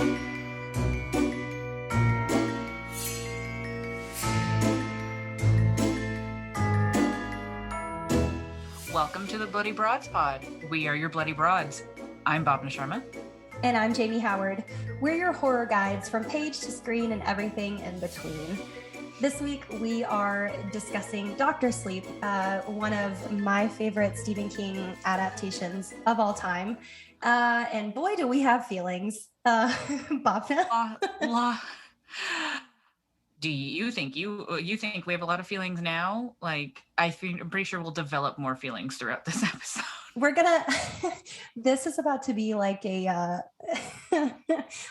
Welcome to the Bloody Broads Pod. We are your Bloody Broads. I'm Bhavna Sharma. And I'm Jamie Howard. We're your horror guides from page to screen and everything in between. This week we are discussing Dr. Sleep, one of my favorite Stephen King adaptations of all time. And boy, do we have feelings. Bhavna? Do you think we have a lot of feelings now? Like, I'm pretty sure we'll develop more feelings throughout this episode. We're gonna, this is about to be like a,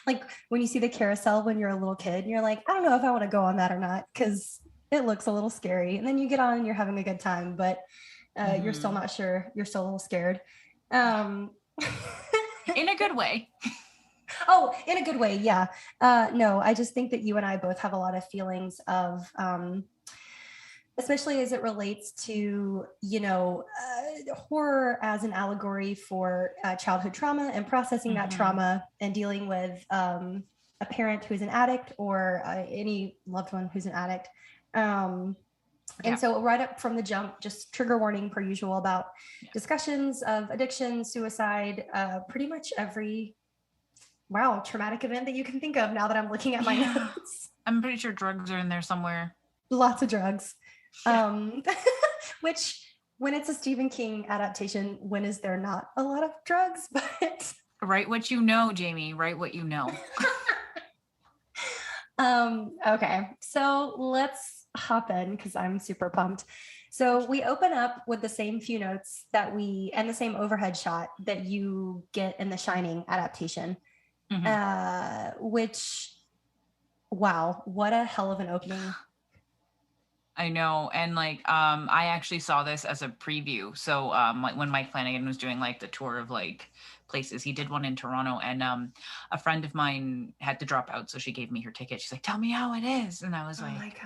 like when you see the carousel when you're a little kid, and you're like, I don't know if I want to go on that or not, because it looks a little scary. And then you get on and you're having a good time, but you're still not sure. You're still a little scared. In a good way. Oh, in a good way. Yeah. No, I just think that you and I both have a lot of feelings of, especially as it relates to, horror as an allegory for childhood trauma and processing that trauma and dealing with a parent who's an addict or any loved one who's an addict. And so right up from the jump, just trigger warning per usual about discussions of addiction, suicide, pretty much every traumatic event that you can think of now that I'm looking at my notes. I'm pretty sure drugs are in there somewhere. Lots of drugs. Which when it's a Stephen King adaptation, when is there not a lot of drugs? But write what you know, Jamie. Write what you know. Okay, so let's hop in because I'm super pumped. So we open up with the same few notes and the same overhead shot that you get in the Shining adaptation. Which, wow, what a hell of an opening. I know. And like, I actually saw this as a preview. So like when Mike Flanagan was doing like the tour of like places, he did one in Toronto, and a friend of mine had to drop out. So she gave me her ticket. She's like, tell me how it is. And I was like,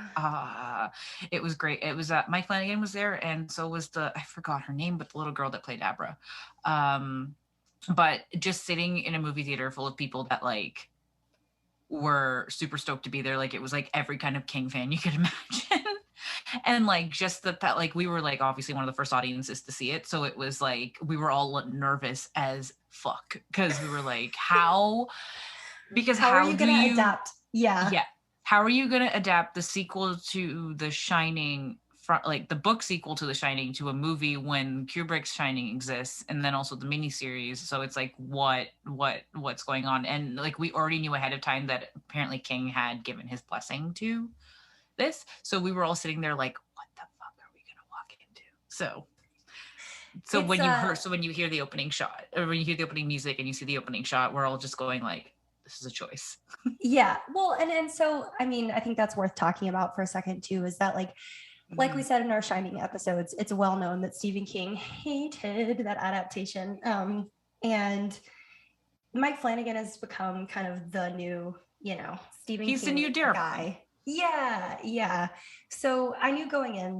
it was great. It was, Mike Flanagan was there. And so was I forgot her name, but the little girl that played Abra. But just sitting in a movie theater full of people that like were super stoked to be there. Like it was like every kind of King fan you could imagine. And like just that like we were like obviously one of the first audiences to see it. So it was like we were all nervous as fuck because we were like, how are you going to adapt? Yeah. How are you going to adapt the sequel to The Shining, like the book sequel to The Shining, to a movie when Kubrick's Shining exists, and then also the miniseries? So it's like what's going on? And like we already knew ahead of time that apparently King had given his blessing to this, so we were all sitting there like, what the fuck are we gonna walk into? So when you hear the opening shot, or when you hear the opening music and you see the opening shot, we're all just going like, this is a choice. Yeah, well, and so I mean, I think that's worth talking about for a second too, is that like we said in our Shining episodes, it's well known that Stephen King hated that adaptation, and Mike Flanagan has become kind of the new, Stephen He's King the new Daredevil guy. Yeah. So I knew going in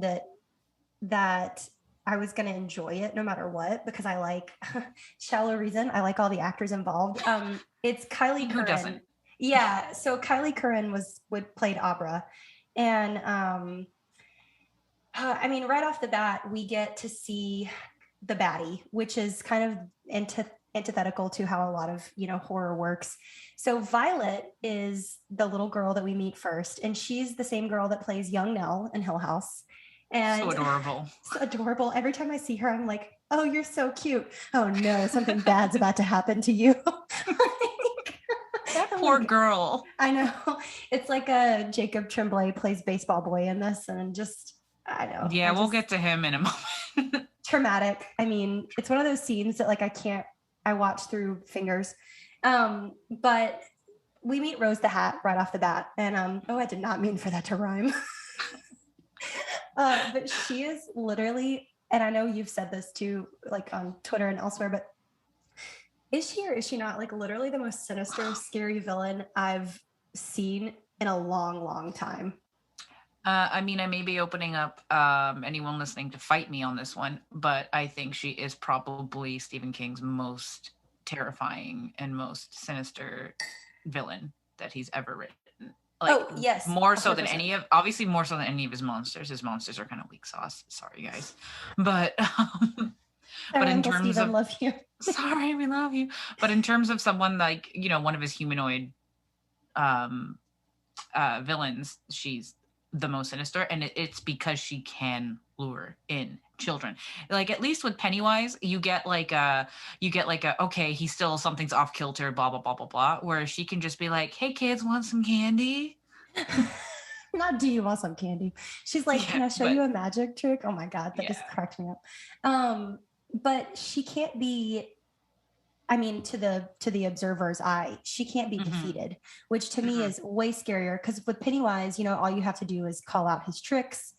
that I was going to enjoy it no matter what, because I like shallow reason. I like all the actors involved. It's Kylie Curran. Who doesn't? Yeah. So Kylie Curran played Abra, and I mean, right off the bat, we get to see the baddie, which is kind of antithetical to how a lot of horror works. So Violet is the little girl that we meet first, and she's the same girl that plays young Nell in Hill House. And so adorable. So adorable. Every time I see her, I'm like, oh, you're so cute. Oh no, something bad's about to happen to you. That poor girl. I know. It's like a Jacob Tremblay plays baseball boy in this, and just I know. Yeah, we'll get to him in a moment. Traumatic. I mean, it's one of those scenes that like I watch through fingers. But we meet Rose the Hat right off the bat, and I did not mean for that to rhyme. But she is literally, and I know you've said this too, like on Twitter and elsewhere, but is she or is she not like literally the most sinister, scary villain I've seen in a long, long time? I mean, I may be opening up anyone listening to fight me on this one, but I think she is probably Stephen King's most terrifying and most sinister villain that he's ever written. Like Oh yes, more so than 100%. any of, obviously more so than any of his monsters. His monsters are kind of weak sauce. Sorry guys, but but Sorry, in Uncle terms Steven, of, love you. sorry, we love you. But in terms of someone like, you know, one of his humanoid um villains, she's the most sinister, and it's because she can lure in children. Like at least with Pennywise, you get like a okay, he's still something's off kilter, blah blah blah blah blah. Whereas she can just be like, hey kids, want some candy? Not do you want some candy? She's like, Yeah, can I show but you a magic trick? Oh my God, that just yeah. cracked me up. But she can't be, I mean, to the observer's eye, she can't be Mm-hmm. defeated, which to me Mm-hmm. is way scarier because with Pennywise, you know, all you have to do is call out his tricks.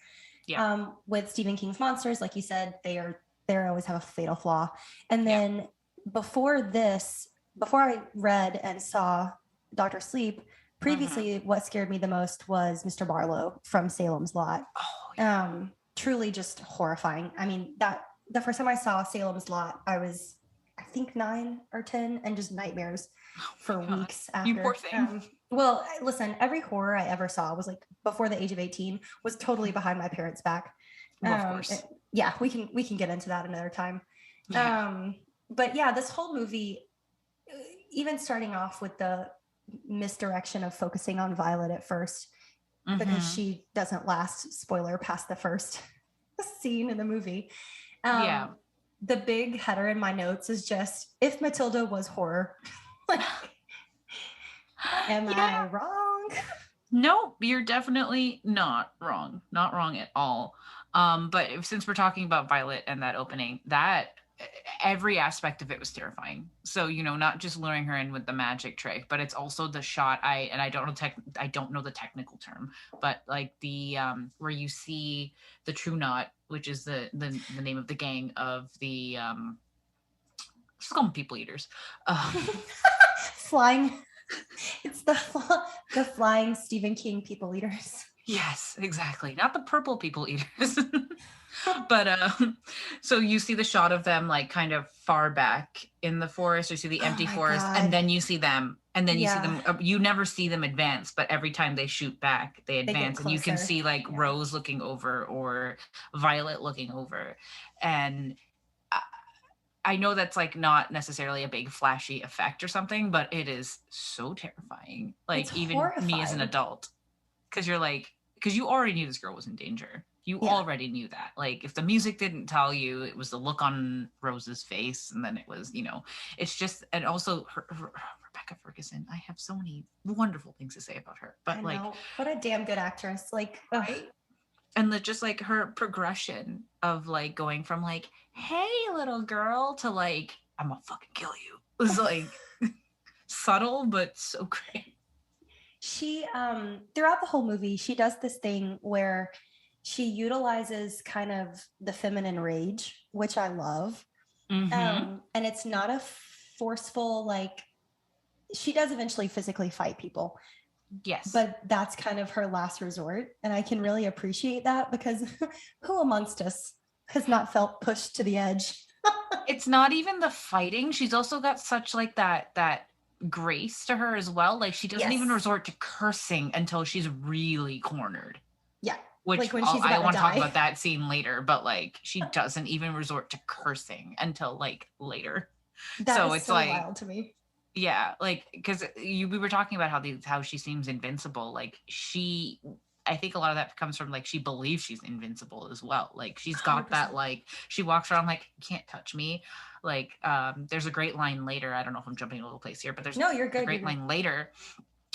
Yeah. With Stephen King's monsters, like you said, they always have a fatal flaw. And Yeah. then before this, before I read and saw Doctor Sleep, Mm-hmm. previously what scared me the most was Mr. Barlow from Salem's Lot. Oh yeah. Truly just horrifying. I mean, that the first time I saw Salem's Lot, I was, I think, 9 or 10, and just nightmares Oh for my god. weeks You poor after. thing. Well, listen, every horror I ever saw was like before the age of 18, was totally behind my parents' back. Well, of course. Yeah, we can get into that another time. Yeah. Um, but yeah, this whole movie, even starting off with the misdirection of focusing on Violet at first, because Mm-hmm. she doesn't last, spoiler, past the first scene in the movie. Yeah. Um, the big header in my notes is just, if Matilda was horror. Like, am Yeah. I wrong? No, you're definitely not wrong. Not wrong at all. But since we're talking about Violet and that opening, that every aspect of it was terrifying. So, you know, not just luring her in with the magic trick, but it's also the shot. I don't know I don't know the technical term, but like the where you see the True Knot, which is the name of the gang of the just call them people eaters. Flying. It's the flying Stephen King people eaters. Yes, exactly. Not the purple people eaters. But so you see the shot of them like kind of far back in the forest, you see the Oh empty my forest, and God. then you see them, and then you see Yeah. them, you never see them advance, but every time they shoot back they They get advance, and you can closer. see like Yeah. Rose looking over or Violet looking over. And I, I know that's like not necessarily a big flashy effect or something, but it is so terrifying, It's like even me as an horrifying. adult, because you're like, because you already knew this girl was in danger. You Yeah. already knew that. Like, if the music didn't tell you, it was the look on Rose's face, and then it was, you know, it's just, and also Rebecca Ferguson. I have so many wonderful things to say about her, I but like, know. What a damn good actress. Like, ugh. right? And just like her progression of like going from like, hey, little girl, to like, I'm gonna fucking kill you, was like subtle, but so great. She throughout the whole movie, she does this thing where she utilizes kind of the feminine rage, which I love. Mm-hmm. And it's not a forceful, like, she does eventually physically fight people, Yes. but that's kind of her last resort. And I can really appreciate that because who amongst us has not felt pushed to the edge? It's not even the fighting. She's also got such like that grace to her as well. Like she doesn't even Yes. resort to cursing until she's really cornered. Yeah. Which Like when she's I about to want to talk die. about that scene later, but like she doesn't even resort to cursing until like later. That So is it's so like, wild to me. yeah, like because we were talking about how she seems invincible. Like she, I think a lot of that comes from like she believes she's invincible as well. Like she's got that 100%. like she walks around like you can't touch me. Like there's a great line later. I don't know if I'm jumping a little place here, but there's No, you're a good. You're great good. line later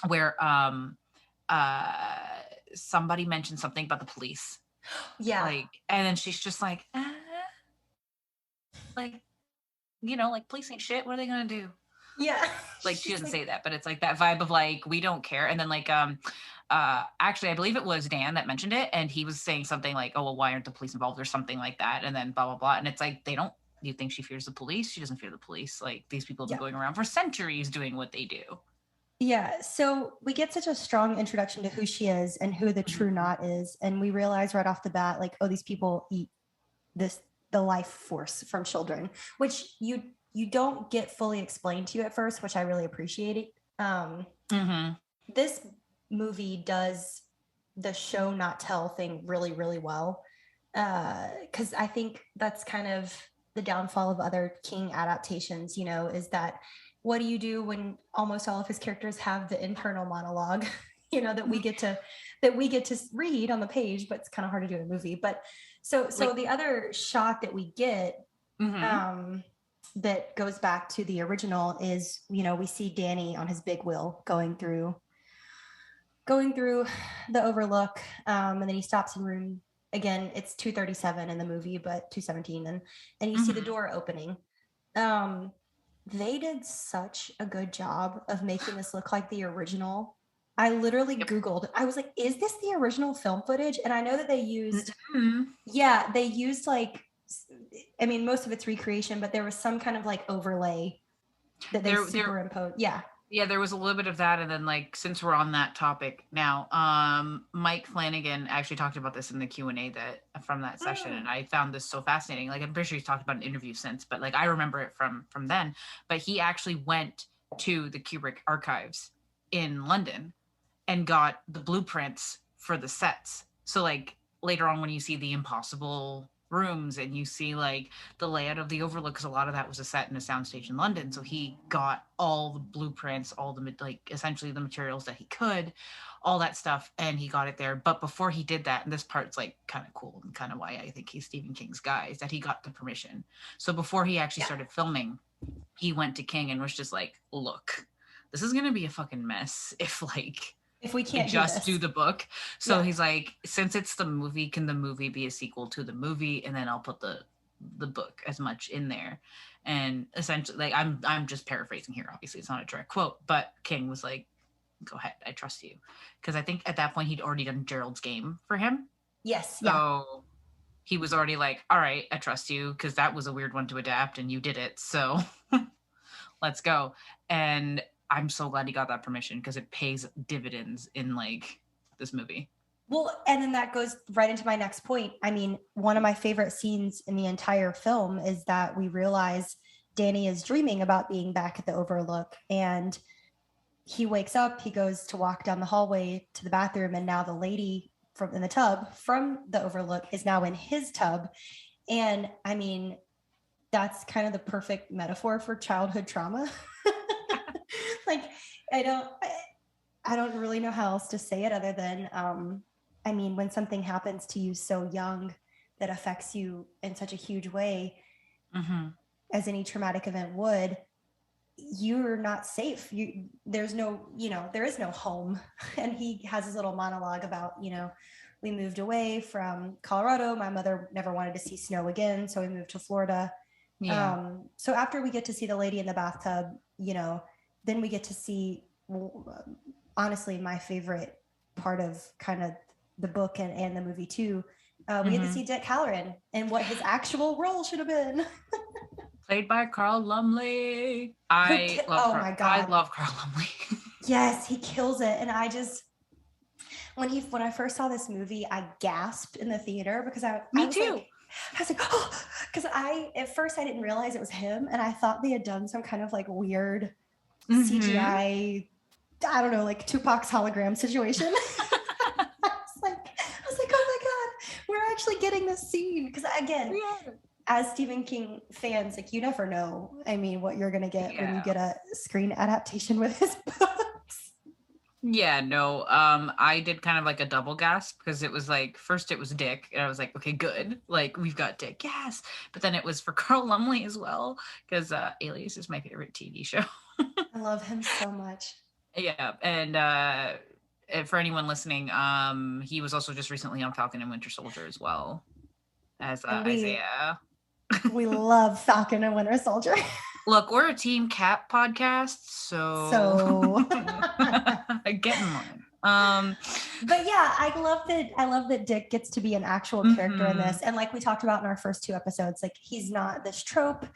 where uh somebody mentioned something about the police. Yeah. Like and then she's just like like you know like police ain't shit. What are they gonna do? Yeah. Like she She's doesn't like, say that, but it's like that vibe of like we don't care. And then like actually I believe it was Dan that mentioned it, and he was saying something like, oh well, why aren't the police involved or something like that, and then blah blah blah. And it's like they don't, you think she fears the police? She doesn't fear the police. Like these people have been yeah. going around for centuries doing what they do. Yeah. So we get such a strong introduction to who she is and who the True Mhm. Knot is. And we realize right off the bat, like, oh, these people eat this, the life force from children, which you don't get fully explained to you at first, which I really appreciate it. Mm-hmm. This movie does the show not tell thing really, really well. Because I think that's kind of the downfall of other King adaptations, you know, is that what do you do when almost all of his characters have the internal monologue, you know, that we get to read on the page, but it's kind of hard to do in a movie. But so the other shot that we get, that goes back to the original is, you know, we see Danny on his big wheel going through the Overlook, and then he stops in room, again, it's 237 in the movie, but 217, and you see the door opening. They did such a good job of making this look like the original. I literally Googled, I was like, is this the original film footage? And I know that they used, they used like, I mean, most of it's recreation, but there was some kind of like overlay that they superimposed. Yeah, there was a little bit of that, and then like since we're on that topic now, Mike Flanagan actually talked about this in the Q&A that from that session, and I found this so fascinating. Like I'm pretty sure he's talked about an interview since, but like I remember it from then. But he actually went to the Kubrick archives in London and got the blueprints for the sets. So like later on when you see the Impossible rooms and you see like the layout of the Overlook, because a lot of that was a set in a soundstage in London, so he got all the blueprints, all the like essentially the materials that he could, all that stuff, and he got it there. But before he did that, and this part's like kind of cool and kind of why I think he's Stephen King's guy, is that he got the permission. So before he actually started filming, he went to King and was just like, look, this is gonna be a fucking mess if we can't just do the book. So he's like, since it's the movie, can the movie be a sequel to the movie? And then I'll put the book as much in there. And essentially, like I'm just paraphrasing here. Obviously, it's not a direct quote, but King was like, "Go ahead, I trust you," because I think at that point he'd already done Gerald's Game for him. Yes. So he was already like, "All right, I trust you," because that was a weird one to adapt, and you did it. So let's go. And I'm so glad he got that permission because it pays dividends in like this movie. Well, and then that goes right into my next point. I mean, one of my favorite scenes in the entire film is that we realize Danny is dreaming about being back at the Overlook, and he wakes up, he goes to walk down the hallway to the bathroom, and now the lady from in the tub from the Overlook is now in his tub. And I mean, that's kind of the perfect metaphor for childhood trauma. Like, I don't really know how else to say it other than, I mean, when something happens to you so young that affects you in such a huge way, as any traumatic event would, you're not safe. There is no home. And he has his little monologue about, you know, we moved away from Colorado. My mother never wanted to see snow again, so we moved to Florida. Yeah. So after we get to see the lady in the bathtub, you know, then we get to see, honestly, my favorite part of kind of the book and the movie too. We get to see Dick Halloran and what his actual role should have been. Played by Carl Lumbly. My God. I love Carl Lumbly. Yes, he kills it. And I just, when I first saw this movie, I gasped in the theater because I was too. I was like, oh, because at first I didn't realize it was him, and I thought they had done some kind of like weird CGI, I don't know, like Tupac's hologram situation. I was like, oh my God, we're actually getting this scene. Because again, as Stephen King fans, like you never know, I mean, what you're gonna get when you get a screen adaptation with his books. Yeah, no, I did kind of like a double gasp because it was like, first it was Dick, and I was like, okay, good, like we've got Dick, yes. But then it was for Carl Lumbly as well, because Alias is my favorite TV show. I love him so much. Yeah, and for anyone listening, he was also just recently on Falcon and Winter Soldier as well as Isaiah. We love Falcon and Winter Soldier. Look, we're a Team Cap podcast, so get in line. But yeah, I love that Dick gets to be an actual character in this, and like we talked about in our first 2 episodes, like he's not this trope.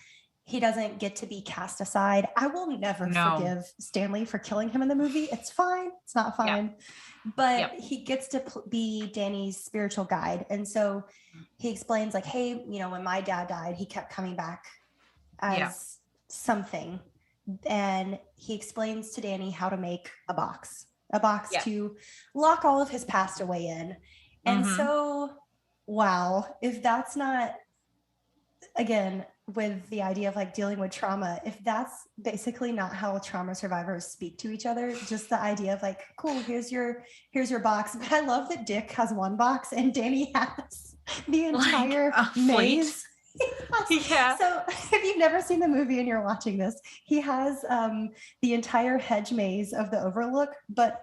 He doesn't get to be cast aside. I will never forgive Stanley for killing him in the movie. It's fine. It's not fine. But he gets to be Danny's spiritual guide. And so he explains like, hey, you know, when my dad died, he kept coming back as something. and he explains to Danny how to make a box Yeah. to lock all of his passed away in. And Mm-hmm. so, wow, if that's not, again, with the idea of like dealing with trauma, if that's basically not how trauma survivors speak to each other, just the idea of like, cool, here's your box. But I love that Dick has one box and Danny has the Like entire a fleet. maze. Yeah. So if you've never seen the movie and you're watching this, he has the entire hedge maze of the Overlook, but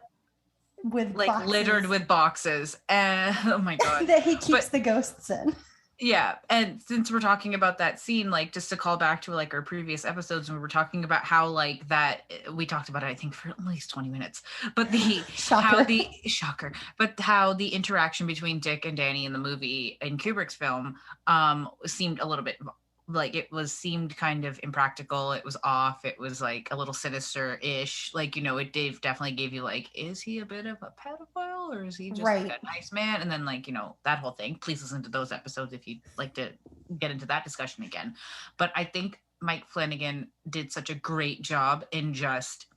with Like littered boxes with boxes. And oh my God. that he keeps But the ghosts in. yeah, and since we're talking about that scene, like just to call back to like our previous episodes when we were talking about how like that we talked about it, I think for at least 20 minutes. But the how Shocker. the shocker, but how the interaction between Dick and Danny in the movie in Kubrick's film seemed a little bit like it was seemed kind of impractical. It was off. It was like a little sinister-ish. Like, it definitely gave you like, is he a bit of a pedophile or is he just like Right. a nice man? And then like, that whole thing. Please listen to those episodes if you'd like to get into that discussion again. But I think Mike Flanagan did such a great job in just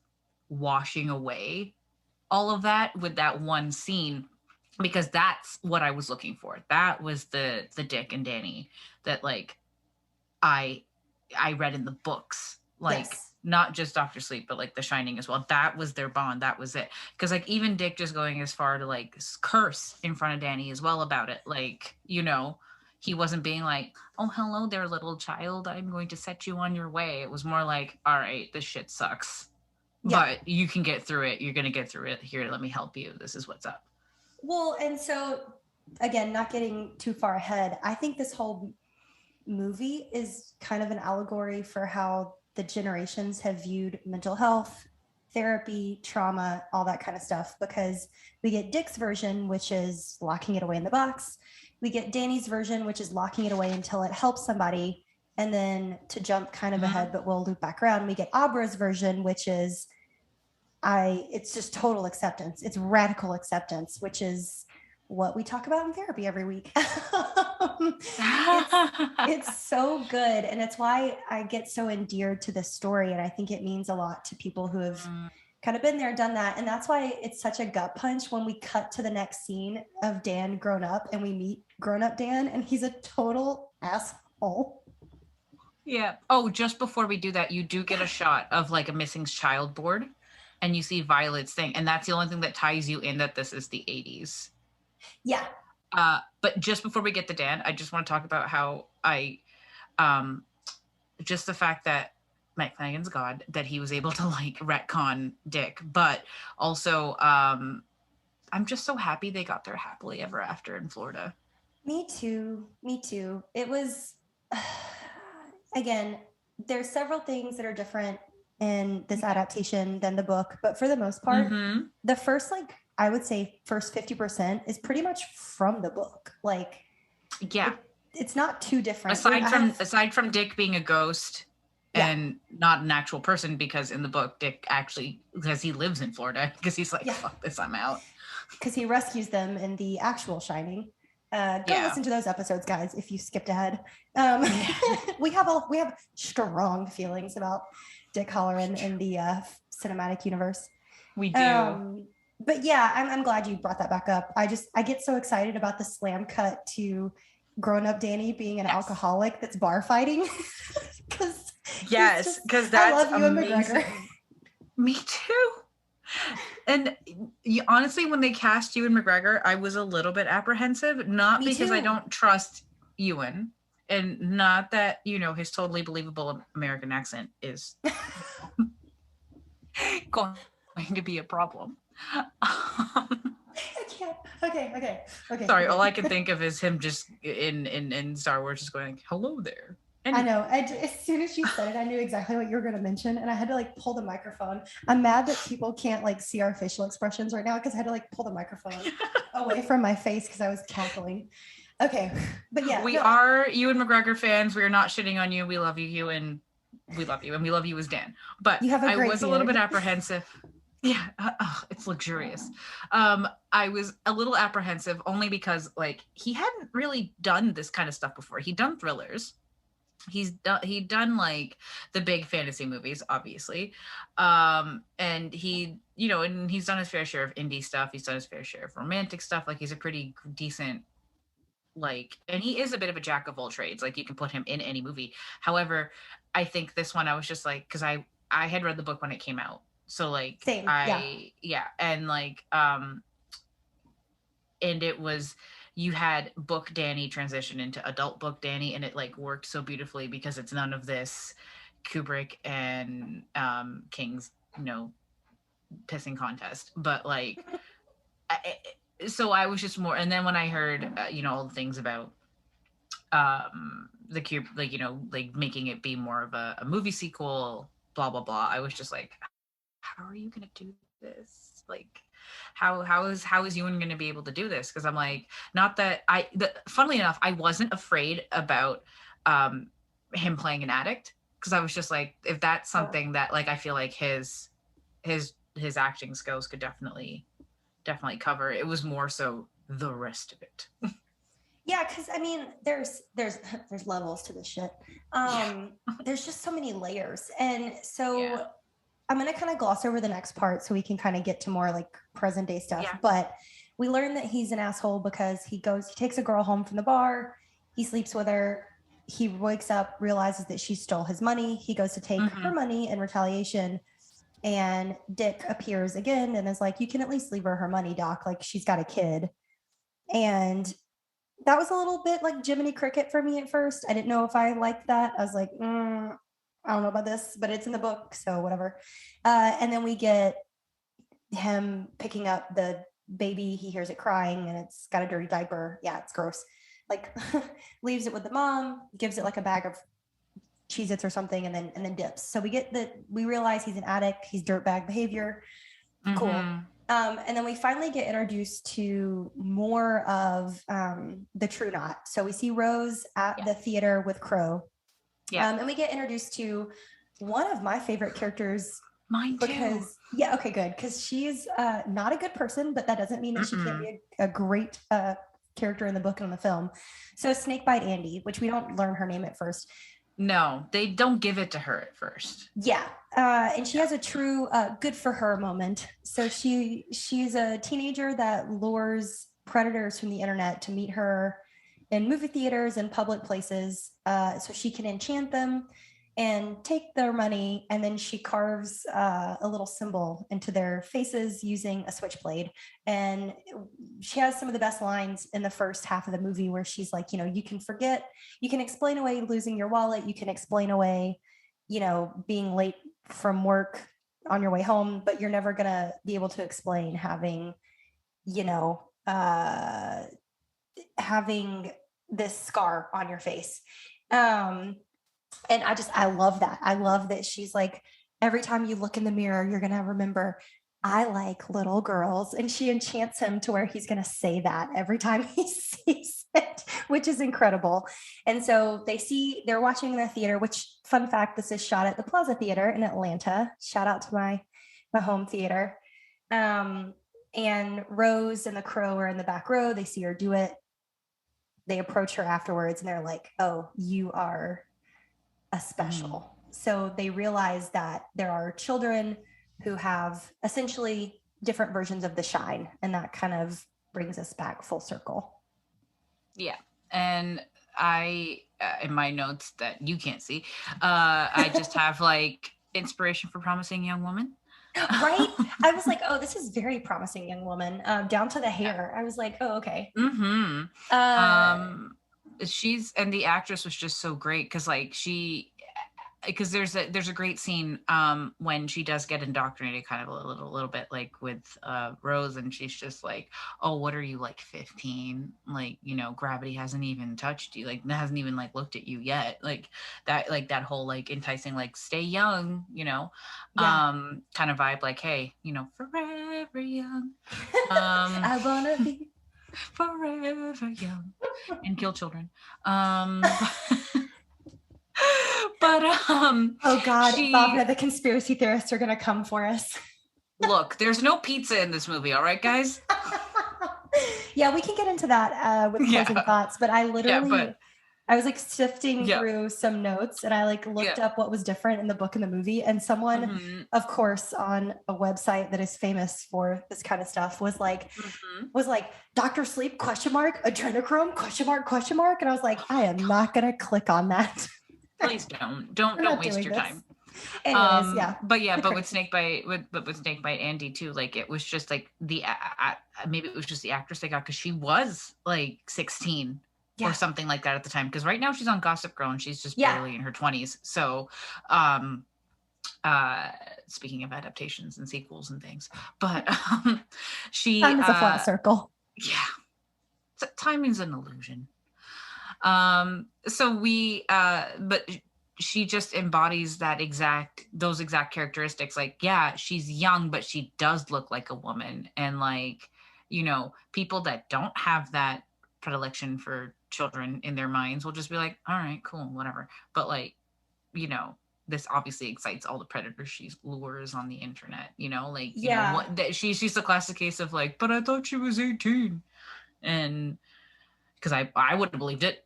washing away all of that with that one scene, because that's what I was looking for. That was the Dick and Danny that like I I read in the books, like Yes. not just Doctor Sleep, but like The Shining as well. That was their bond. That was it. Because like even Dick just going as far to like curse in front of Danny as well about it. Like, he wasn't being like, "Oh, hello there, little child. I'm going to set you on your way." It was more like, "All right, this shit sucks, Yeah. but you can get through it. You're gonna get through it. Here, let me help you. This is what's up." Well, and so again, not getting too far ahead, I think this whole movie is kind of an allegory for how the generations have viewed mental health, therapy, trauma, all that kind of stuff. Because we get Dick's version, which is locking it away in the box. We get Danny's version, which is locking it away until it helps somebody. And then to jump kind of Mhm. ahead, but we'll loop back around, we get Abra's version, which is it's just total acceptance. It's radical acceptance, which is what we talk about in therapy every week. it's it's so good, and it's why I get so endeared to this story, and I think it means a lot to people who have kind of been there, done that, and that's why it's such a gut punch when we cut to the next scene of Dan grown up and we meet grown up Dan, and he's a total asshole. Yeah. Oh, just before we do that, you do get a shot of like a missing child board, and you see Violet's thing, and that's the only thing that ties you in that this is the 80s. Yeah. But just before we get to Dan, I just want to talk about how um, just the fact that Mike Flanagan's God, that he was able to like retcon Dick, but also I'm just so happy they got their happily ever after in Florida. Me too. Me too. It was, again, there's several things that are different in this adaptation than the book, but for the most part, the first, like, I would say first 50% is pretty much from the book. Like, yeah, it's not too different. Aside from Dick being a ghost Yeah. and not an actual person, because in the book Dick actually, because he lives in Florida, because he's like, Yeah. fuck this, I'm out. Because he rescues them in the actual Shining. Go listen to those episodes, guys, if you skipped ahead. We have strong feelings about Dick Halloran in the cinematic universe. We do. But yeah, I'm glad you brought that back up. I get so excited about the slam cut to grown-up Danny being an alcoholic that's bar fighting. Because yes, because that's I love Ewan amazing. McGregor. Me too. And honestly, when they cast Ewan McGregor, I was a little bit apprehensive, not Me because too. I don't trust Ewan, and not that, his totally believable American accent is going to be a problem. I can't. Okay. Sorry, all I can think of is him just in Star Wars just going, hello there. Anyway. I know. As soon as you said it, I knew exactly what you were going to mention, and I had to like pull the microphone. I'm mad that people can't like see our facial expressions right now because I had to like pull the microphone away from my face because I was cackling. Okay, but yeah, we are Ewan McGregor fans. We are not shitting on you. We love you, Ewan. We love you, and we love you as Dan. But I was a little bit apprehensive. Yeah, it's luxurious. I was a little apprehensive only because like he hadn't really done this kind of stuff before. He'd done thrillers. he'd done like the big fantasy movies, obviously, and and he's done his fair share of indie stuff. He's done his fair share of romantic stuff. Like he's a pretty decent, like, and he is a bit of a jack of all trades. Like you can put him in any movie. However, I think this one I was just like, because I had read the book when it came out, so like Same. Yeah. I yeah, and like and it was, you had book Danny transition into adult book Danny, and it like worked so beautifully because it's none of this Kubrick and King's pissing contest, but like I, so I was just more, and then when I heard all the things about the cube, like like making it be more of a movie sequel, blah blah blah, I was just like, how are you gonna do this? Like, how is Ewan gonna be able to do this? Because I'm like, not that funnily enough, I wasn't afraid about him playing an addict, because I was just like, if that's something that like I feel like his acting skills could definitely cover. It was more so the rest of it. Yeah, because I mean, there's there's levels to this shit. There's just so many layers, and so Yeah. I'm gonna kind of gloss over the next part so we can kind of get to more like present day stuff. Yeah. But we learn that he's an asshole because he takes a girl home from the bar, he sleeps with her, he wakes up, realizes that she stole his money, he goes to take her money in retaliation, and Dick appears again and is like, you can at least leave her money, Doc, like she's got a kid. And that was a little bit like Jiminy Cricket for me at first. I didn't know if I liked that. I was like, I don't know about this, but it's in the book, so whatever. And then we get him picking up the baby. He hears it crying and it's got a dirty diaper. Yeah, it's gross. Like leaves it with the mom, gives it like a bag of Cheez-Its or something, and then dips. So we realize he's an addict. He's dirtbag behavior. Cool. And then we finally get introduced to more of the True Knot. So we see Rose at the theater with Crow. Yeah. And we get introduced to one of my favorite characters. Mine too. Yeah, okay, good. Because she's not a good person, but that doesn't mean that she can't be a great character in the book and in the film. So Snakebite Andy, which we don't learn her name at first. No, they don't give it to her at first. Yeah. And she has a true good for her moment. So she's a teenager that lures predators from the internet to meet her in movie theaters and public places so she can enchant them and take their money. And then she carves a little symbol into their faces using a switchblade. And she has some of the best lines in the first half of the movie where she's like, you can explain away losing your wallet. You can explain away, being late from work on your way home, but you're never going to be able to explain having this scar on your face. And I love that. I love that she's like, every time you look in the mirror, you're going to remember, I like little girls. And she enchants him to where he's going to say that every time he sees it, which is incredible. And so they're watching in the theater, which, fun fact, this is shot at the Plaza Theater in Atlanta. Shout out to my home theater. And Rose and the Crow are in the back row. They see her do it. They approach her afterwards and they're like, oh, you are a special. So they realize that there are children who have essentially different versions of the shine. And that kind of brings us back full circle. Yeah. And I, in my notes that you can't see, I just have like inspiration for Promising Young Woman. Right? I was like, oh, this is very Promising Young Woman, down to the hair. I was like, oh, okay. She's, and the actress was just so great because there's a great scene when she does get indoctrinated kind of a little bit like with Rose, and she's just like, oh, what are you, like 15? Like, gravity hasn't even touched you, like hasn't even like looked at you yet, like that whole like enticing like stay young, kind of vibe, like, hey, forever young. I wanna be forever young and kill children. But oh god, Bhavna, the conspiracy theorists are gonna come for us. Look, there's no pizza in this movie, all right, guys? Yeah, we can get into that with closing thoughts, but I literally I was like sifting Yep. through some notes and I like looked Yeah. up what was different in the book and the movie. And someone, Mhm. of course, on a website that is famous for this kind of stuff Mhm. was like Dr. Sleep question mark, adrenochrome question mark. And I was like, Oh I my am not god. gonna click on that. Please don't. We're Don't not waste doing your this. time. Anyways, yeah. But yeah, The but with crazy. Snakebite, with Snakebite Andy too, like it was just like maybe it was just the actress they got because she was like 16 or Yeah. something like that at the time. Because right now she's on Gossip Girl and she's just Yeah. barely in her 20s. So, um, uh, speaking of adaptations and sequels and things, but she, Time is a flat circle. yeah, time is an illusion. So but she just embodies those exact characteristics. Like, yeah, she's young, but she does look like a woman. And like, people that don't have that predilection for children in their minds will just be like, all right, cool, whatever. But like, you know, this obviously excites all the predators she lures on the internet, like, Yeah. what that she's the classic case of like, but I thought she was 18. And because I would have believed it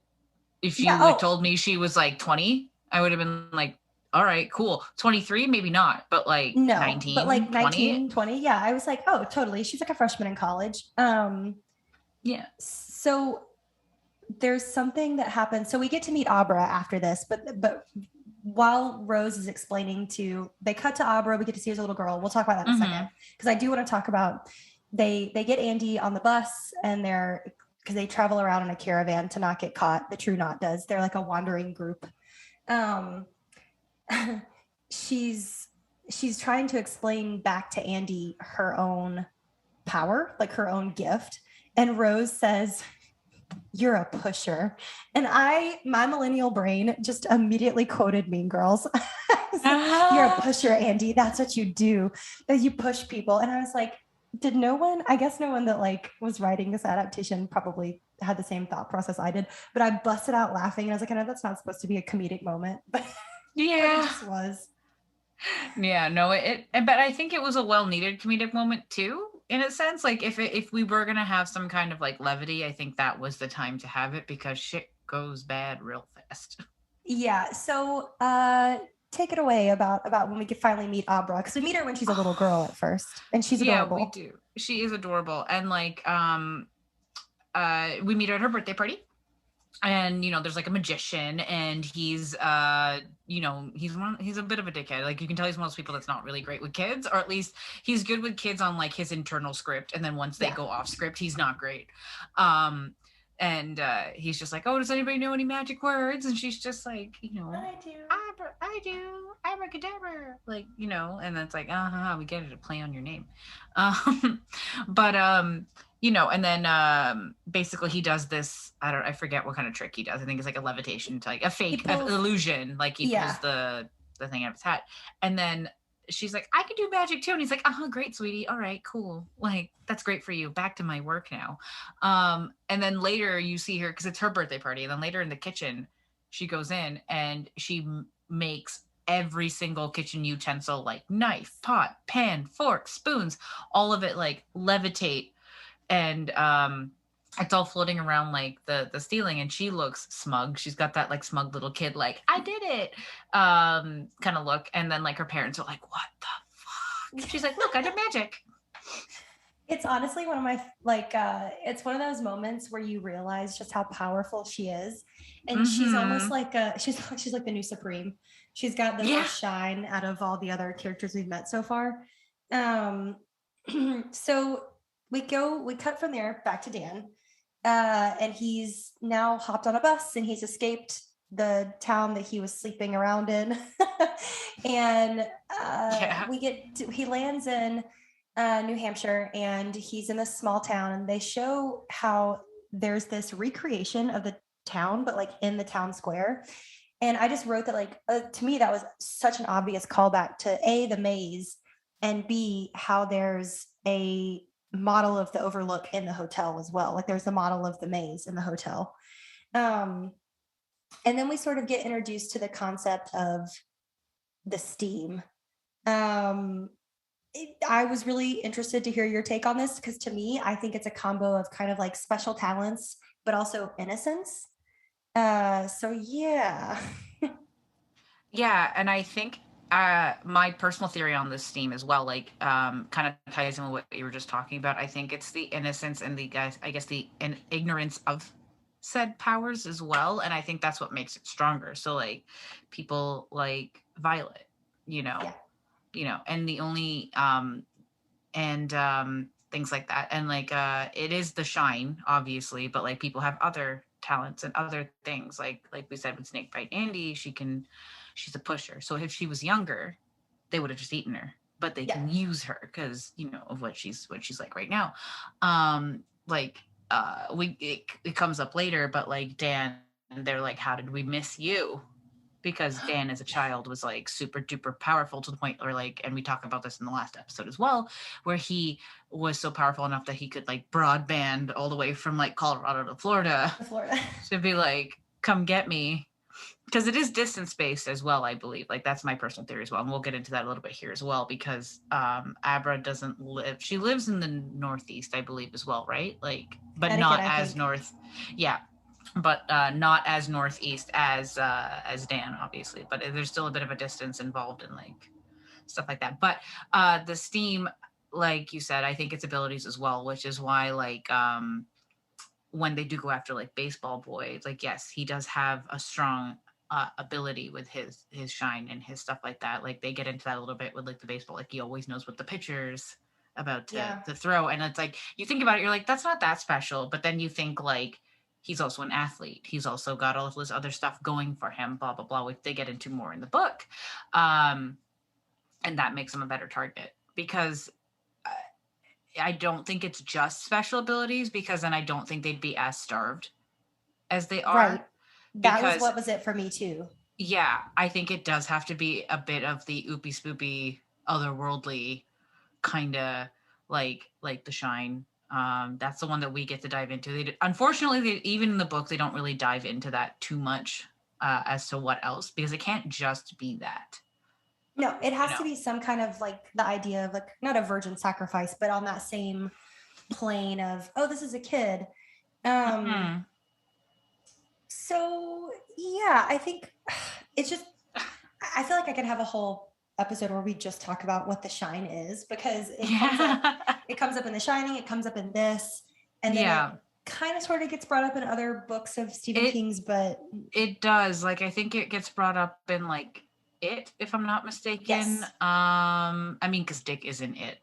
if Yeah. you would have Oh, told me she was like 20, I would have been like, all right, cool. 23, maybe not, but like no, but like 19, 20. 19, 20. Yeah. I was like, oh, totally. She's like a freshman in college. Yeah. So there's something that happens. So we get to meet Abra after this, but while Rose is explaining they cut to Abra, we get to see her as a little girl. We'll talk about that in a second. Mm-hmm. Because I do want to talk about they get Andy on the bus and because they travel around in a caravan to not get caught. The True Knot does. They're like a wandering group. Um she's she's trying to explain back to Andy her own power, like her own gift. And Rose says, you're a pusher. And my millennial brain just immediately quoted Mean Girls. You're a Uh-huh. pusher, Andy. That's what you do. That you push people. And I was like, did no one, I guess no one that like was writing this adaptation probably had the same thought process I did, but I busted out laughing and I was like, I know that's not supposed to be a comedic moment, but it Yeah. just was. Yeah, no, but I think it was a well-needed comedic moment too, in a sense. Like if we were gonna have some kind of like levity, I think that was the time to have it because shit goes bad real fast. Yeah. So take it away about when we could finally meet Abra, because we meet her when she's a little girl at first, and she's Yeah, we adorable. do. She is adorable, and like we meet her at her birthday party, and there's like a magician, and he's a bit of a dickhead. Like, you can tell he's one of those people that's not really great with kids, or at least he's good with kids on like his internal script, and then once they Yeah. go off script, he's not great. um and he's just like, oh, does anybody know any magic words? And she's just like, I do. I do, abracadabra, like, and then it's like, we get it, a play on your name. But and then basically he does this, I forget what kind of trick he does. I think it's like a levitation, to like a He fake pulls. illusion, like he Yeah. pulls the thing out of his hat. And then she's like, I can do magic too. And he's like, great, sweetie, all right, cool, like that's great for you, back to my work now. And then later you see her, because it's her birthday party, and then later in the kitchen she goes in and she makes every single kitchen utensil, like knife, pot, pan, fork, spoons, all of it like levitate. And it's all floating around like the ceiling, and she looks smug. She's got that like smug little kid, like, I did it, kind of look. And then like her parents are like, what the fuck? She's like, look, I did magic. It's honestly one of my it's one of those moments where you realize just how powerful she is. And she's almost Mm-hmm. like she's like the new Supreme. She's got the Yeah. most shine out of all the other characters we've met so far. Um so we cut from there back to Dan. And he's now hopped on a bus and he's escaped the town that he was sleeping around in. And Yeah. he lands in New Hampshire, and he's in this small town, and they show how there's this recreation of the town, but like in the town square. And I just wrote that, like, to me, that was such an obvious callback to A, the maze, and B, how there's a model of the overlook in the hotel as well. Like, there's the model of the maze in the hotel. Um, and then we sort of get introduced to the concept of the steam. Um, I was really interested to hear your take on this, because to me, I think it's a combo of kind of like special talents, but also innocence. So yeah. Yeah, and I think my personal theory on this theme as well, like kind of ties in with what you were just talking about. I think it's the innocence and the guys, I guess the ignorance of said powers as well, and I think that's what makes it stronger. So like people like Violet, you know, Yeah. and the only and things like that, and like it is the shine obviously, but like people have other talents and other things, like we said with Snakebite Andy, she's a pusher. So if she was younger, they would have just eaten her, but they Yeah. can use her because of what she's like right now. Like it comes up later, but like Dan, they're like, how did we miss you? Because Dan as a child was like super duper powerful to the point where like, and we talk about this in the last episode as well, where he was so powerful enough that he could like broadband all the way from like Colorado to Florida Florida. to be like, come get me. Because it is distance based as well, I believe. Like that's my personal theory as well, and we'll get into that a little bit here as well. Because Abra doesn't live; she lives in the Northeast, I believe, as well, right? Like, but Connecticut, not I as think. north. Yeah, but not as northeast as Dan, obviously. But there's still a bit of a distance involved in like stuff like that. But the Steam, like you said, I think its abilities as well, which is why like when they do go after like Baseball Boy, it's like yes, he does have a strong ability with his shine and his stuff like that. Like they get into that a little bit with like the baseball. Like he always knows what the pitcher's about Yeah. to throw, and it's like you think about it, you're like that's not that special. But then you think like he's also an athlete. He's also got all of this other stuff going for him. Blah blah blah, which they get into more in the book, and that makes him a better target because I don't think it's just special abilities because then I don't think they'd be as starved as they Right. are. That was Because what was it for me too. yeah, I think it does have to be a bit of the oopy spoopy, otherworldly kind of like the shine. That's the one that we get to dive into. Unfortunately, even in the book, they don't really dive into that too much as to what else because it can't just be that. No, it You has to know. be some kind of like the idea of like not a virgin sacrifice, but on that same plane of, oh, this is a kid. Um, Mm-hmm. so yeah, I think it's just I feel like I could have a whole episode where we just talk about what the shine is because Yeah. it comes up in The Shining, it comes up in this, and then it Yeah. kind of sort of gets brought up in other books of Stephen It King's, but It does. Like I think it gets brought up in like it, if I'm not mistaken. yes. I mean, because Dick isn't it.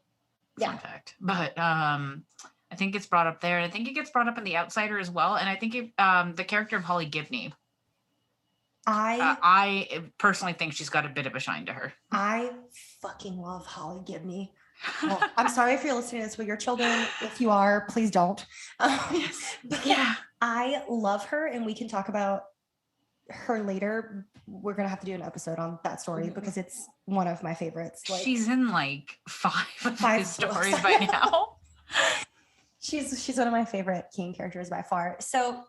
Yeah. Fun fact. But I think it's brought up there. And I think it gets brought up in The Outsider as well. And I think the character of Holly Gibney, I I personally think she's got a bit of a shine to her. I fucking love Holly Gibney. Well, I'm sorry if you're listening to this with your children. If you are, please don't. Yes. But Yeah. I love her, and we can talk about her later. We're gonna have to do an episode on that story because it's one of my favorites. Like She's in like five of his 5 books. stories by now. She's one of my favorite King characters by far. So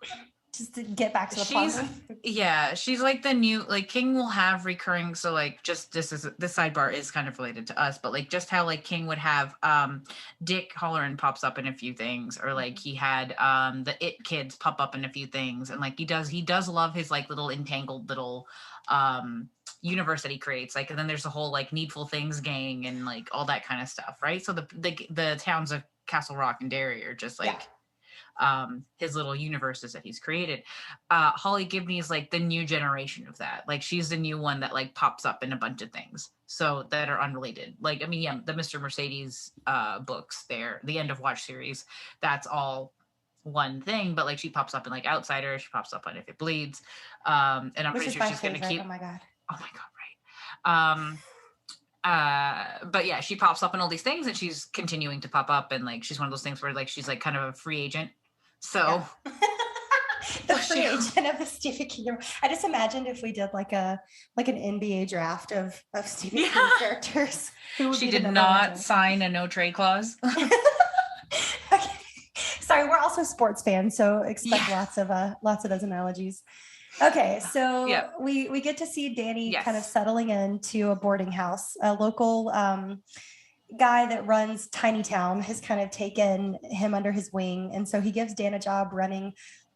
just to get back to the She's plot. yeah, she's like the new like King will have recurring. So like just this sidebar is kind of related to us, but like just how like King would have Dick Halloran pops up in a few things, or like he had the It kids pop up in a few things, and like he does love his like little entangled little universe that he creates. Like and then there's the whole like Needful Things gang and like all that kind of stuff, right? So the towns of Castle Rock and Derry are just Yeah. like his little universes that he's created. Holly Gibney is like the new generation of that. Like she's the new one that like pops up in a bunch of things so that are unrelated. Like I mean, yeah, the Mr. Mercedes books there, the End of Watch series, that's all one thing, but like she pops up in like Outsider, she pops up on If It Bleeds. And I'm Which pretty is sure my she's gonna favorite. keep Oh my god. oh my god, right. But yeah, she pops up in all these things and she's continuing to pop up and like she's one of those things where like she's like kind of a free agent. So Yeah. The free agent of the Stephen King. I just imagined if we did like an NBA draft of Stephen King characters, who would she be the did number one not choice? sign a no trade clause. Okay. Sorry, we're also sports fans, so expect Yeah. lots of those analogies. Okay, so Yep. we get to see Danny kind of Yes. settling into a boarding house. A local guy that runs Tiny Town has kind of taken him under his wing, and so he gives Dan a job running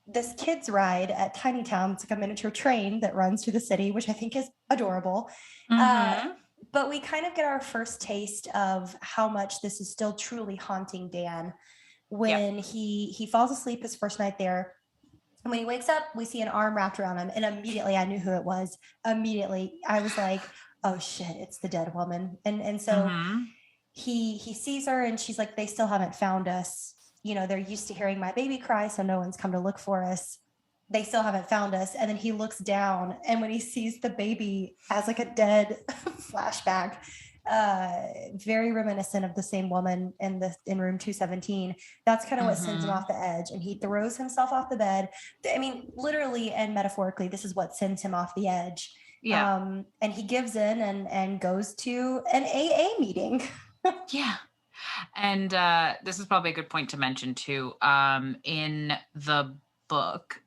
this kids ride at Tiny Town. It's like a miniature train that runs through the city, which I think is adorable. Uh, Mm-hmm. but we kind of get our first taste of how much this is still truly haunting Dan Yep. when he falls asleep his first night there. And when he wakes up, we see an arm wrapped around him, and immediately I knew who it was. Immediately, I was like, "Oh shit, it's the dead woman." And so Mm-hmm. he sees her, and she's like, "They still haven't found us. You know, they're used to hearing my baby cry, so no one's come to look for us. They still haven't found us." And then he looks down, and when he sees the baby as like a dead flashback, very reminiscent of the same woman in room 217. That's kind of what sends him Mm-hmm. off the edge, and he throws himself off the bed. I mean, literally and metaphorically, this is what sends him off the edge. Yeah. And he gives in and goes to an AA meeting. Yeah. And this is probably a good point to mention too. In the book,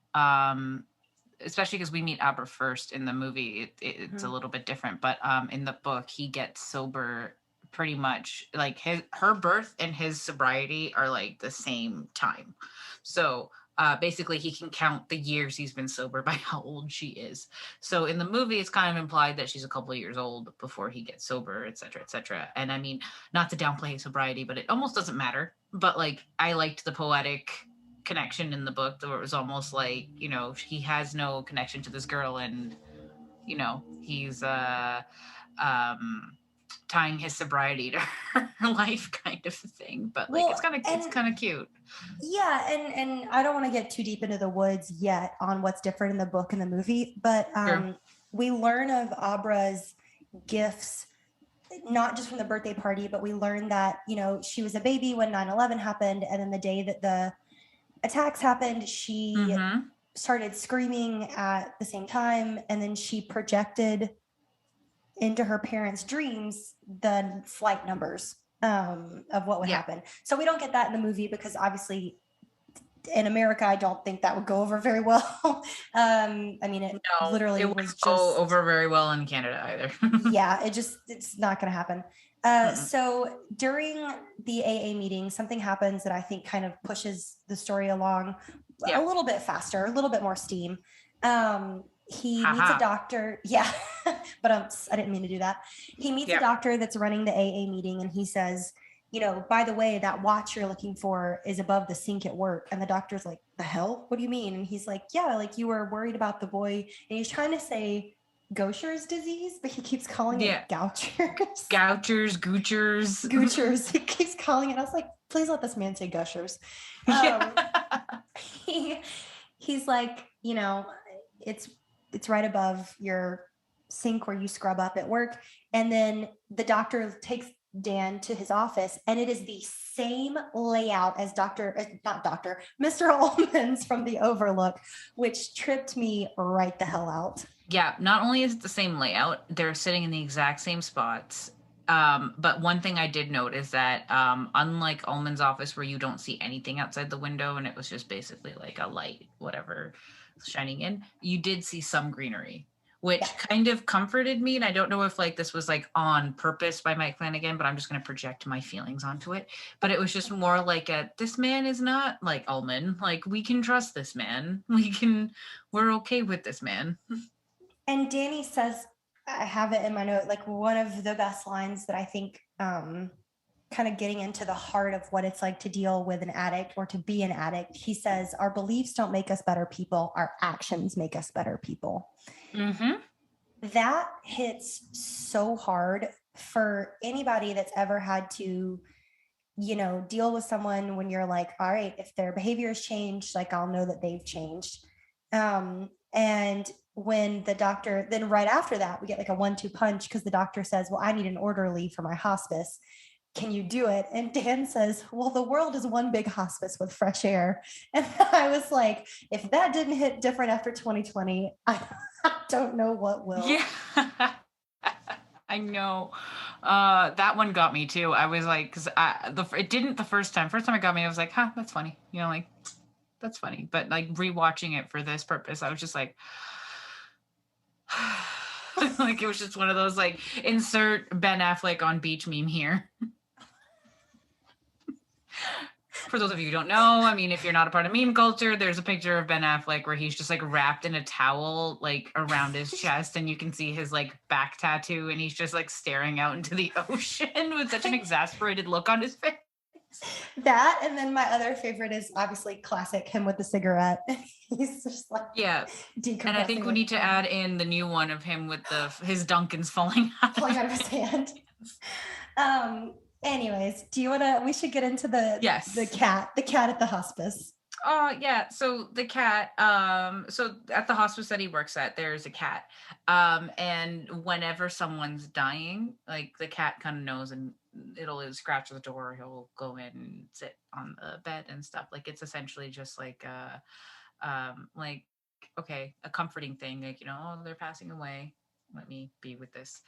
especially because we meet Abra first in the movie, it's a Mhm. little bit different. But in the book, he gets sober pretty much like her birth and his sobriety are like the same time. So basically, he can count the years he's been sober by how old she is. So in the movie, it's kind of implied that she's a couple of years old before he gets sober, et cetera, et cetera. And I mean, not to downplay his sobriety, but it almost doesn't matter. But like, I liked the poetic connection in the book where it was almost like, you know, he has no connection to this girl, and you know, he's um tying his sobriety to her life, kind of thing. But like, Well, it's and kind of cute. yeah, and I don't want to get too deep into the woods yet on what's different in the book and the movie, but True. we learn of Abra's gifts not just from the birthday party, but we learn that, you know, she was a baby when 9/11 happened, and then the day that the attacks happened, she Mm-hmm. started screaming at the same time, and then she projected into her parents' dreams the flight numbers of what would Yeah. happen. So we don't get that in the movie because obviously in America, I don't think that would go over very well. I mean, it No, it literally wouldn't was go just, over very well in Canada either. yeah, it's not going to happen. So during the AA meeting, something happens that I think kind of pushes the story along a Yeah. little bit faster, a little bit more steam. He meets a Haha. doctor. Yeah, but I didn't mean to do that. He meets a Yeah. doctor that's running the AA meeting, and he says, you know, by the way, that watch you're looking for is above the sink at work. And the doctor's like, the hell? What do you mean? And he's like, yeah, like you were worried about the boy. And he's trying to say Gaucher's disease, but he keeps calling it Yeah. Goucher's. Gouchers, goochers. Goochers. He keeps calling it. I was like, please let this man say Gushers. Yeah. Um, he, he's like, you know, it's it's right above your sink where you scrub up at work. And then the doctor takes Dan to his office, and it is the same layout as not Dr. Mr. Ullman's from the Overlook, which tripped me right the hell out. Yeah, not only is it the same layout, they're sitting in the exact same spots. But one thing I did note is that unlike Ullman's office, where you don't see anything outside the window and it was just basically like a light, whatever, shining in, you did see some greenery, Yeah. which kind of comforted me. And I don't know if like this was like on purpose by Mike Flanagan, but I'm just going to project my feelings onto it. But it was just more like this man is not like Ullman. Like, we can trust this man. We're okay with this man. And Danny says, I have it in my note, like one of the best lines that I think kind of getting into the heart of what it's like to deal with an addict or to be an addict. He says, our beliefs don't make us better people, our actions make us better people. Mm-hmm. That hits so hard for anybody that's ever had to, you know, deal with someone when you're like, all right, if their behavior has changed, like I'll know that they've changed. And when the doctor, then right after that, we get like a 1-2 punch because the doctor says, well, I need an orderly for my hospice. Can you do it? And Dan says, well, the world is one big hospice with fresh air. And I was like, if that didn't hit different after 2020, I don't know what will. Yeah. I know. That one got me too. I was like, because it didn't the first time. First time it got me, I was like, huh, that's funny. You know, like, that's funny. But like, rewatching it for this purpose, I was just like, like, it was just one of those like, insert Ben Affleck on beach meme here. For those of you who don't know, I mean, if you're not a part of meme culture, there's a picture of Ben Affleck where he's just like wrapped in a towel like around his chest, and you can see his like back tattoo, and he's just like staring out into the ocean with such an exasperated look on his face. That, and then my other favorite is obviously classic, him with the cigarette. He's just like decompressing. And I think we need to add in the new one of him with his Dunkins falling out of his hand. Anyways, we should get into the cat at the hospice. Yeah. So the cat, so at the hospice that he works at, there's a cat. And whenever someone's dying, like the cat kind of knows, and it'll scratch the door. He'll go in and sit on the bed and stuff. Like it's essentially just like, okay, a comforting thing. Like, oh, they're passing away. Let me be with this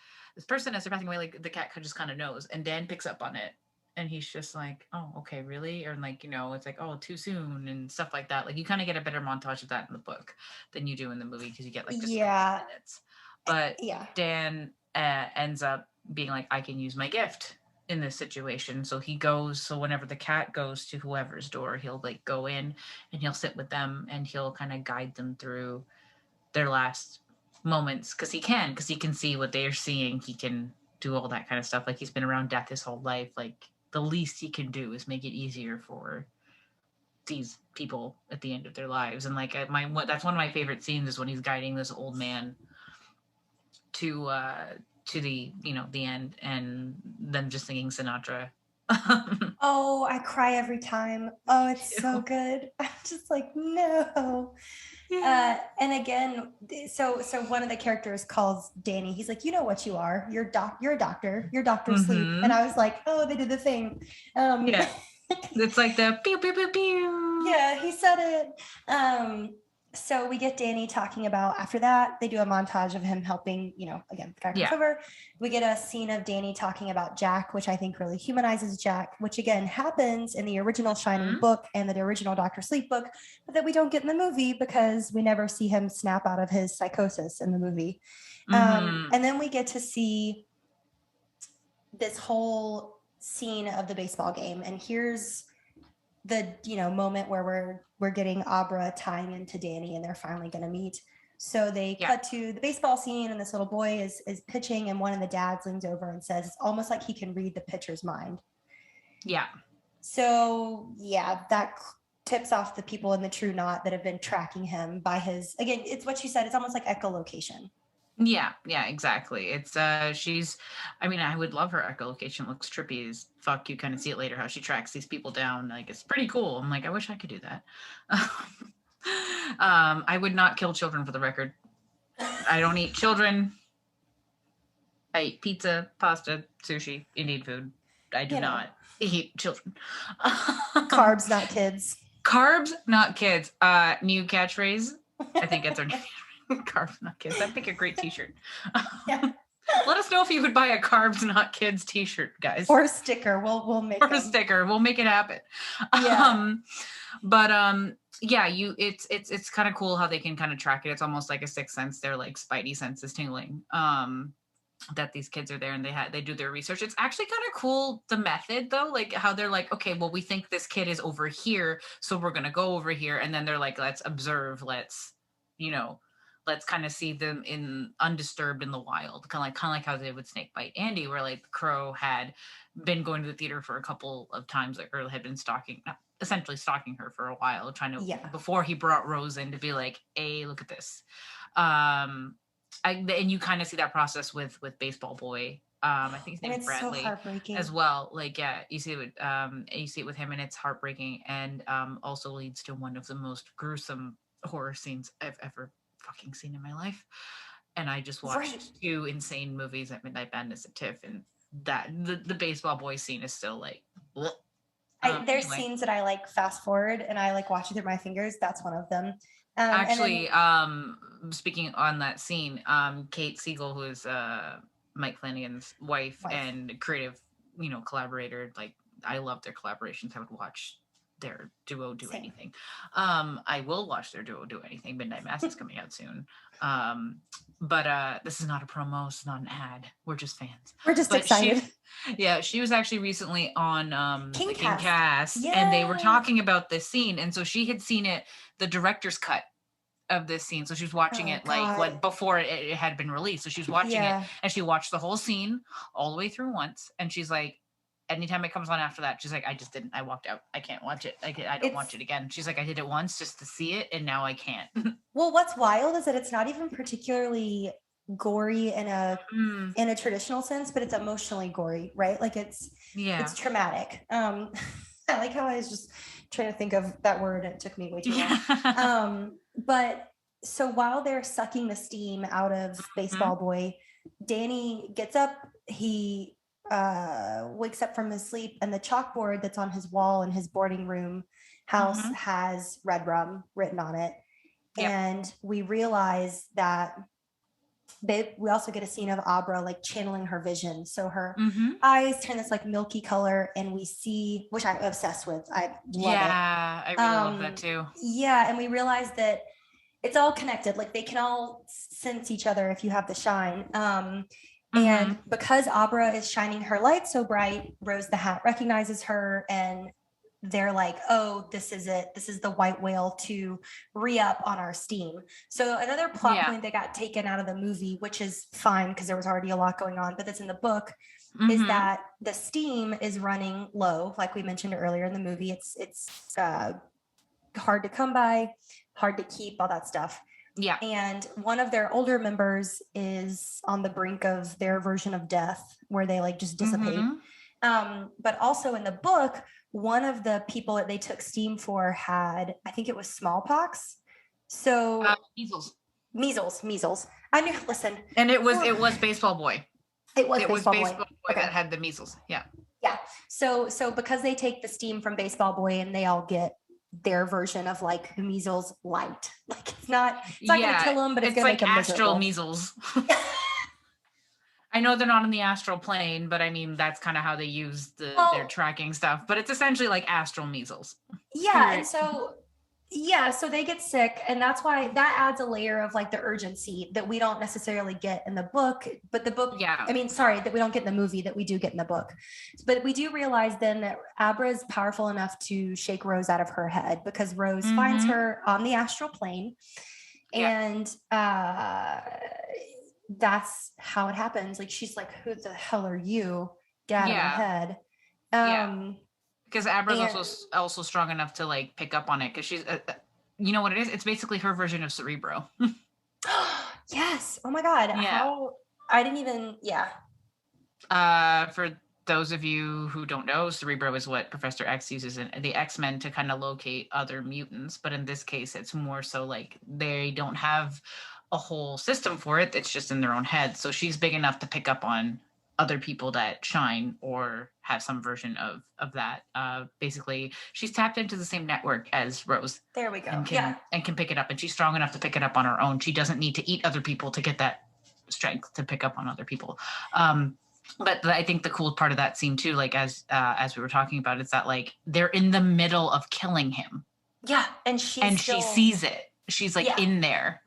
person as they're passing away. Like the cat just kind of knows, and Dan picks up on it. And he's just like, oh, okay, really? Or like, it's like, oh, too soon and stuff like that. Like you kind of get a better montage of that in the book than you do in the movie because you get like just minutes. But Dan ends up being like, I can use my gift in this situation. So he goes, so whenever the cat goes to whoever's door, he'll like go in and he'll sit with them and he'll kind of guide them through their last moments because he can see what they're seeing. He can do all that kind of stuff. Like he's been around death his whole life. Like the least he can do is make it easier for these people at the end of their lives. And like that's one of my favorite scenes is when he's guiding this old man to the the end, and them just singing Sinatra. Oh, I cry every time. Oh, it's so good. I'm just like, no. Yeah. And again, so one of the characters calls Danny. He's like, you know what you are. You're a doctor. You're Dr. Sleep. And I was like, oh, they did the thing. Yeah. It's like the pew, pew, pew, pew. Yeah, he said it. So we get Danny talking about, after that, they do a montage of him helping, again, the guy comes over. We get a scene of Danny talking about Jack, which I think really humanizes Jack, which again happens in the original Shining book and the original Dr. Sleep book, but that we don't get in the movie because we never see him snap out of his psychosis in the movie. And then we get to see this whole scene of the baseball game. And here's the moment where we're getting Abra tying into Danny, and they're finally going to meet. So they cut to the baseball scene, and this little boy is pitching, and one of the dads leans over and says it's almost like he can read the pitcher's mind. Yeah. So that tips off the people in the True Knot that have been tracking him by his, again, it's what you said, it's almost like echolocation. Yeah, exactly. It's I would love her echolocation. It looks trippy as fuck. You kind of see it later how she tracks these people down. Like it's pretty cool. I'm like, I wish I could do that. I would not kill children, for the record. I don't eat children. I eat pizza, pasta, sushi, Indian food. I do not eat children. Carbs, not kids. Carbs, not kids. New catchphrase. I think that's our name. Carbs Not Kids. That'd make a great t-shirt. Yeah. Let us know if you would buy a Carbs Not Kids t-shirt, guys. Or a sticker. We'll make a sticker. We'll make it happen. Yeah. It's kind of cool how they can kind of track it. It's almost like a sixth sense. Their like spidey senses tingling. That these kids are there and they do their research. It's actually kind of cool, the method though, like how they're like, okay, well, we think this kid is over here, so we're gonna go over here, and then they're like, let's observe, let's kind of see them in undisturbed in the wild, kind of like how they would snakebite Andy, where like Crow had been going to the theater for a couple of times, like, or had been essentially stalking her for a while, trying to before he brought Rose in to be like, hey, look at this. And you kind of see that process with Baseball Boy. I think his name is Bradley, so heartbreaking as well. Like, you see it with him, and it's heartbreaking, and also leads to one of the most gruesome horror scenes I've ever fucking seen in my life. And I just watched 2 insane movies at Midnight Madness at TIFF, and that the Baseball Boy scene is still like there's scenes that I like fast forward and I like watch it through my fingers. That's one of them. Speaking on that scene, Kate Siegel, who is Mike Flanagan's wife and creative collaborator, like I love their collaborations. I would watch their duo do Same. anything. I will watch their duo do anything. Midnight Mass is coming out soon. But this is not a promo, it's not an ad. We're just fans. We're just But excited. she was actually recently on King the King Cast. Cast, and they were talking about this scene, and so she had seen it, the director's cut of this scene. So she was watching it like what before it had been released. So she was watching it, and she watched the whole scene all the way through once, and she's like, anytime it comes on after that, she's like, I walked out. I can't watch it. I don't watch it again. She's like, I did it once just to see it, and now I can't. Well, what's wild is that it's not even particularly gory in a traditional sense, but it's emotionally gory, right? Like it's traumatic. I like how I was just trying to think of that word. It took me way too long. But so while they're sucking the steam out of Baseball Boy, Danny gets up, he wakes up from his sleep, and the chalkboard that's on his wall in his boarding room house has Red Rum written on it. Yep. And we realize that we also get a scene of Abra like channeling her vision. So her eyes turn this like milky color, and we see, which I'm obsessed with. I love it. Yeah, I really love that too. Yeah, and we realize that it's all connected. Like they can all sense each other if you have the shine. And because Abra is shining her light so bright, Rose the Hat recognizes her, and they're like, oh, this is it. This is the white whale to re-up on our steam. So another plot point that got taken out of the movie, which is fine because there was already a lot going on, but that's in the book, is that the steam is running low. Like we mentioned earlier in the movie, it's hard to come by, hard to keep, all that stuff. Yeah. And one of their older members is on the brink of their version of death, where they like just dissipate. But also in the book, one of the people that they took steam for had, I think it was smallpox. So measles. I knew. Listen, and it was Baseball Boy. It was Baseball Boy that had the measles. Yeah. So because they take the steam from Baseball Boy, and they all get their version of like the measles light. Like it's not gonna kill them, but it's gonna like make them astral miserable. measles. I know they're not in the astral plane, but I mean that's kind of how they use their tracking stuff. But it's essentially like astral measles. Yeah, and so they get sick, and that's why that adds a layer of like the urgency that we don't necessarily get in the book. But the book, that we don't get in the movie, that we do get in the book. But we do realize then that Abra is powerful enough to shake Rose out of her head, because Rose finds her on the astral plane, and that's how it happens. Like she's like, "Who the hell are you? Get out of my head." Because Abra's also strong enough to like pick up on it, because she's you know what it is? It's basically her version of Cerebro. Yes. Oh my God. How I didn't even. For those of you who don't know, Cerebro is what Professor X uses in the X-Men to kind of locate other mutants. But in this case, it's more so like they don't have a whole system for it. It's just in their own head. So she's big enough to pick up on other people that shine or have some version of that. Basically, she's tapped into the same network as Rose. There we go. And can pick it up. And she's strong enough to pick it up on her own. She doesn't need to eat other people to get that strength to pick up on other people. But I think the cool part of that scene too, like as we were talking about, is that like they're in the middle of killing him. Yeah, and she sees it. She's like in there.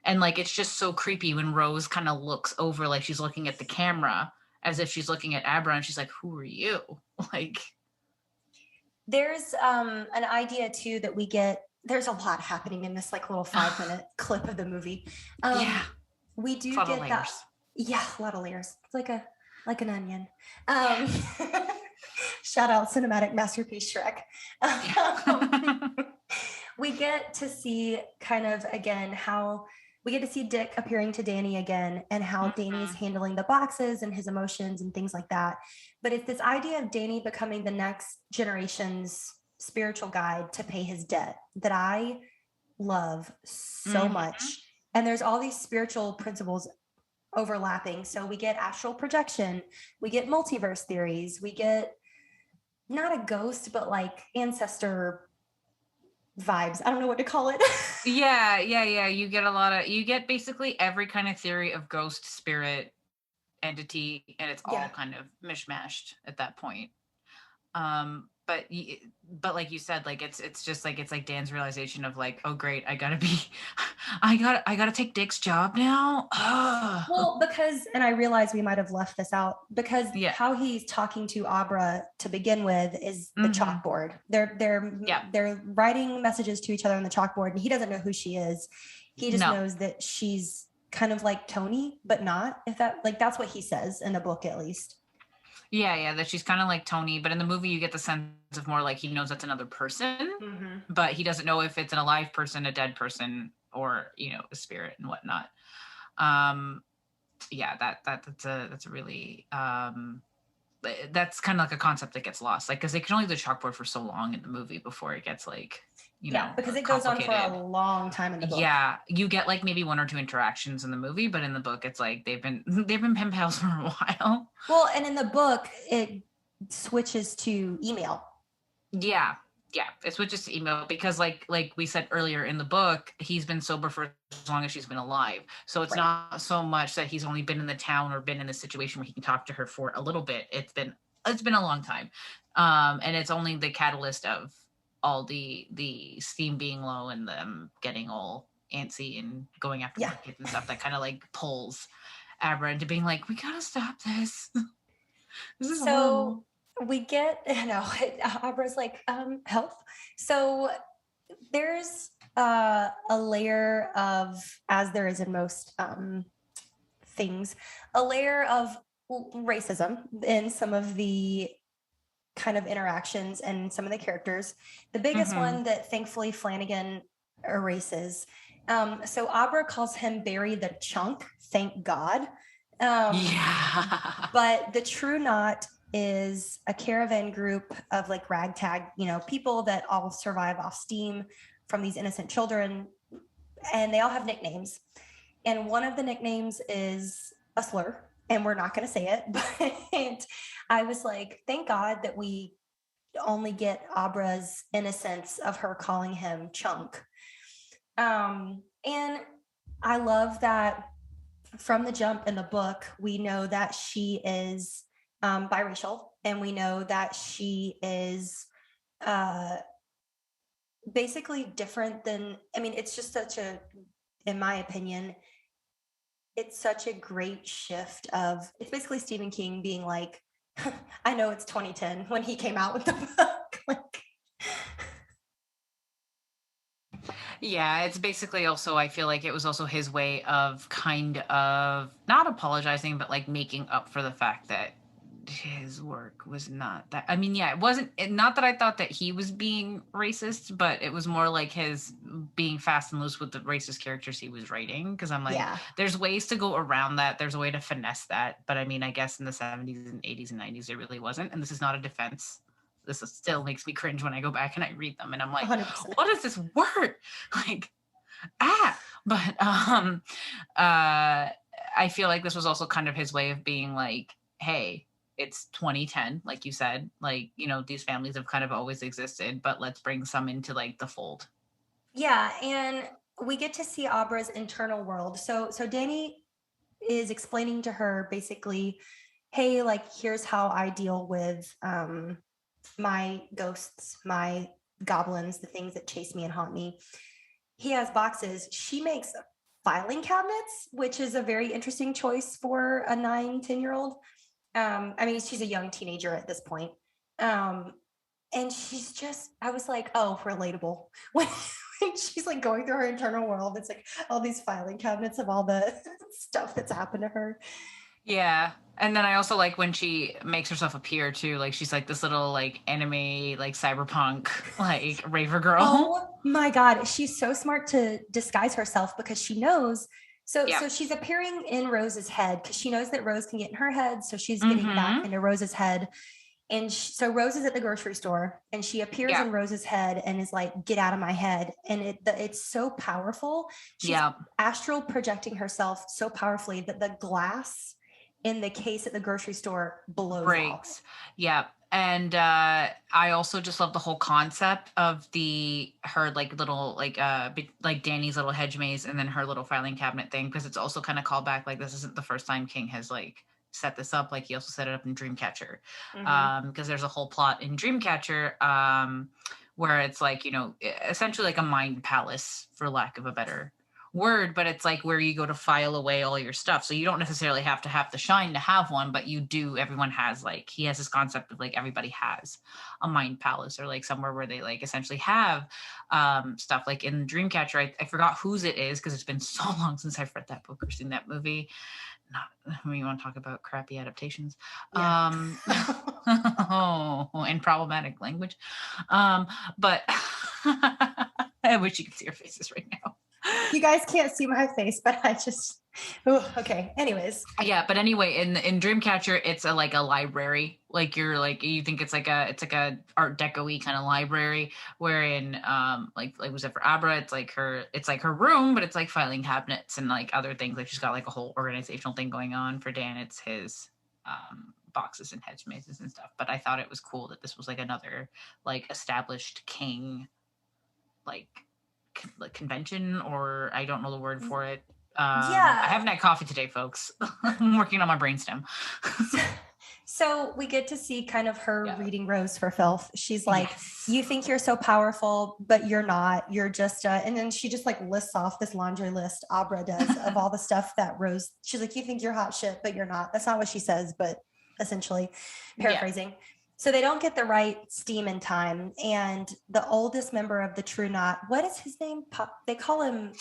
And like it's just so creepy when Rose kind of looks over, like she's looking at the camera as if she's looking at Abra, and she's like, "Who are you?" Like, there's an idea too that we get. There's a lot happening in this like little 5-minute clip of the movie. We do get that. Yeah, a lot of layers. It's like an onion. Shout out cinematic masterpiece Shrek. We get to see kind of again how we get to see Dick appearing to Danny again, and how Danny's handling the boxes and his emotions and things like that. But it's this idea of Danny becoming the next generation's spiritual guide to pay his debt that I love so much. And there's all these spiritual principles overlapping. So we get astral projection, we get multiverse theories, we get not a ghost, but like ancestor vibes. I don't know what to call it. Yeah. You get basically every kind of theory of ghost, spirit, entity, and it's all kind of mishmashed at that point. but but like you said, like it's just like it's like Dan's realization of like, oh great, I gotta be, I gotta take Dick's job now. Well, because, and I realize we might have left this out, because Yeah. how he's talking to Abra to begin with is the chalkboard. Yeah. They're writing messages to each other on the chalkboard, and he doesn't know who she is. He just No. knows that she's kind of like Tony, but not. If that, like, that's what he says in the book, at least. Yeah, yeah, that she's kind of like Tony, but in the movie you get the sense of more like he knows that's another person, but he doesn't know if it's an alive person, a dead person, or a spirit and whatnot. Um, yeah, that's a really that's kind of like a concept that gets lost, like because they can only do the chalkboard for so long in the movie before it gets like Yeah, because it goes on for complicated. a long time in the book. Yeah, you get like maybe one or two interactions in the movie, but in the book it's like they've been pen pals for a while. Well, and in the book it switches to email. Yeah, yeah, it switches to email because like we said earlier in the book, he's been sober for as long as she's been alive. So it's not so much that he's only been in the town or been in a situation where he can talk to her for a little bit. It's been a long time. And it's only the catalyst of all the steam being low and them getting all antsy and going after the kids and stuff that kind of like pulls Abra into being like, we gotta stop this. This is horrible. We get, Abra's like, health. So there's a layer of, as there is in most things, a layer of racism in some of the kind of interactions and some of the characters. The biggest one that thankfully Flanagan erases. So Abra calls him Barry the Chunk, thank God. Yeah. But the True Knot is a caravan group of like ragtag, people that all survive off steam from these innocent children, and they all have nicknames. And one of the nicknames is a slur, and we're not going to say it, but I was like, thank God that we only get Abra's innocence of her calling him Chunk. And I love that from the jump in the book, we know that she is biracial, and we know that she is basically different than, it's just in my opinion, it's such a great shift of, it's basically Stephen King being like, I know it's 2010 when he came out with the book. Yeah, it's basically also, I feel like it was also his way of kind of not apologizing, but like making up for the fact that his work was not that. I mean, yeah, it wasn't, not that I thought that he was being racist, but it was more like his being fast and loose with the racist characters he was writing. Cause I'm like, there's ways to go around that. There's a way to finesse that. But I mean, I guess in the 70s and 80s and 90s, it really wasn't. And this is not a defense. This still makes me cringe when I go back and I read them, and I'm like, 100%. What is this word? Like, but I feel like this was also kind of his way of being like, hey, it's 2010, like you said, like, these families have kind of always existed, but let's bring some into like the fold. Yeah, and we get to see Abra's internal world. So Danny is explaining to her basically, hey, like, here's how I deal with my ghosts, my goblins, the things that chase me and haunt me. He has boxes. She makes filing cabinets, which is a very interesting choice for a 9-10-year-old. She's a young teenager at this point. And she's just, I was like, oh, relatable. When she's like going through her internal world, it's like all these filing cabinets of all the stuff that's happened to her. Yeah. And then I also like when she makes herself appear too, like she's like this little like anime, like cyberpunk, like raver girl. Oh my God. She's so smart to disguise herself because she knows. So she's appearing in Rose's head because she knows that Rose can get in her head. So she's getting back into Rose's head. And so Rose is at the grocery store and she appears in Rose's head and is like, get out of my head. And it's so powerful. She's astral projecting herself so powerfully that the glass in the case at the grocery store breaks. Yeah. And I also just love the whole concept of her like little like Danny's little hedge maze and then her little filing cabinet thing, because it's also kind of called back, like this isn't the first time King has like set this up. Like he also set it up in Dreamcatcher, Mm-hmm. because there's a whole plot in Dreamcatcher, where it's like, essentially like a mind palace, for lack of a better word, but it's like where you go to file away all your stuff. So you don't necessarily have to have the shine to have one, but you do. Everyone has, like, he has this concept of like everybody has a mind palace, or like somewhere where they like essentially have stuff. Like in Dreamcatcher, I forgot whose it is because it's been so long since I've read that book or seen that movie. Not when you want to talk about crappy adaptations. Yeah. Oh, and problematic language. But I wish you could see your faces right now. You guys can't see my face, but I just, okay. Anyways. Yeah, but anyway, in Dreamcatcher, it's like a library. Like you think it's like a Art Deco-y kind of library, wherein like was it for Abra, it's like her room, but it's like filing cabinets and like other things. Like she's got like a whole organizational thing going on. For Dan, it's his boxes and hedge mazes and stuff. But I thought it was cool that this was like another like established king like convention, or I don't know the word for it. Yeah. I haven't had coffee today, folks. I'm working on my brainstem. So we get to see kind of her reading Rose for filth. She's like, you think you're so powerful, but you're not. You're just, and then she just like lists off this laundry list, Abra does, of all the stuff that Rose, she's like, you think you're hot shit, but you're not. That's not what she says, but essentially paraphrasing. Yeah. So they don't get the right steam in time. And the oldest member of the True Knot, what is his name? They call him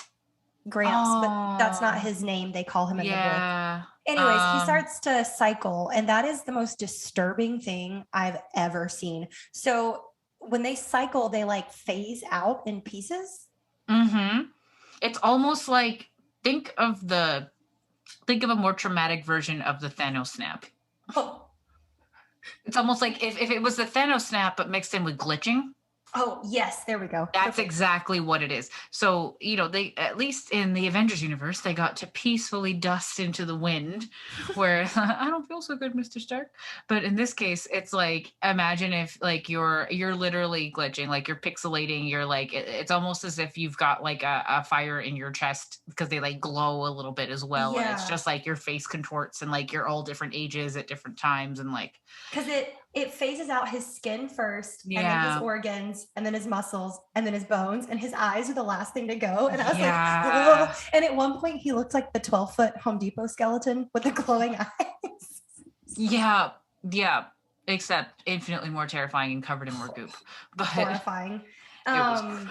Gramps, but that's not his name. They call him in the book. Anyways, he starts to cycle, and that is the most disturbing thing I've ever seen. So when they cycle, they like phase out in pieces. Mm-hmm. It's almost like think of a more traumatic version of the Thanos snap. Oh. It's almost like if it was the Thanos snap, but mixed in with glitching. Oh, yes. There we go. That's exactly what it is. So, they, at least in the Avengers universe, they got to peacefully dust into the wind where I don't feel so good, Mr. Stark. But in this case, it's like, imagine if like you're literally glitching, like you're pixelating, you're like, it's almost as if you've got like a fire in your chest because they like glow a little bit as well. Yeah. And it's just like your face contorts and like you're all different ages at different times. And like, because it phases out his skin first, and then his organs, and then his muscles, and then his bones, and his eyes are the last thing to go. And I was like, oh. And at one point he looked like the 12-foot Home Depot skeleton with the glowing eyes. Yeah. Except infinitely more terrifying and covered in more goop. But horrifying. It was horrifying.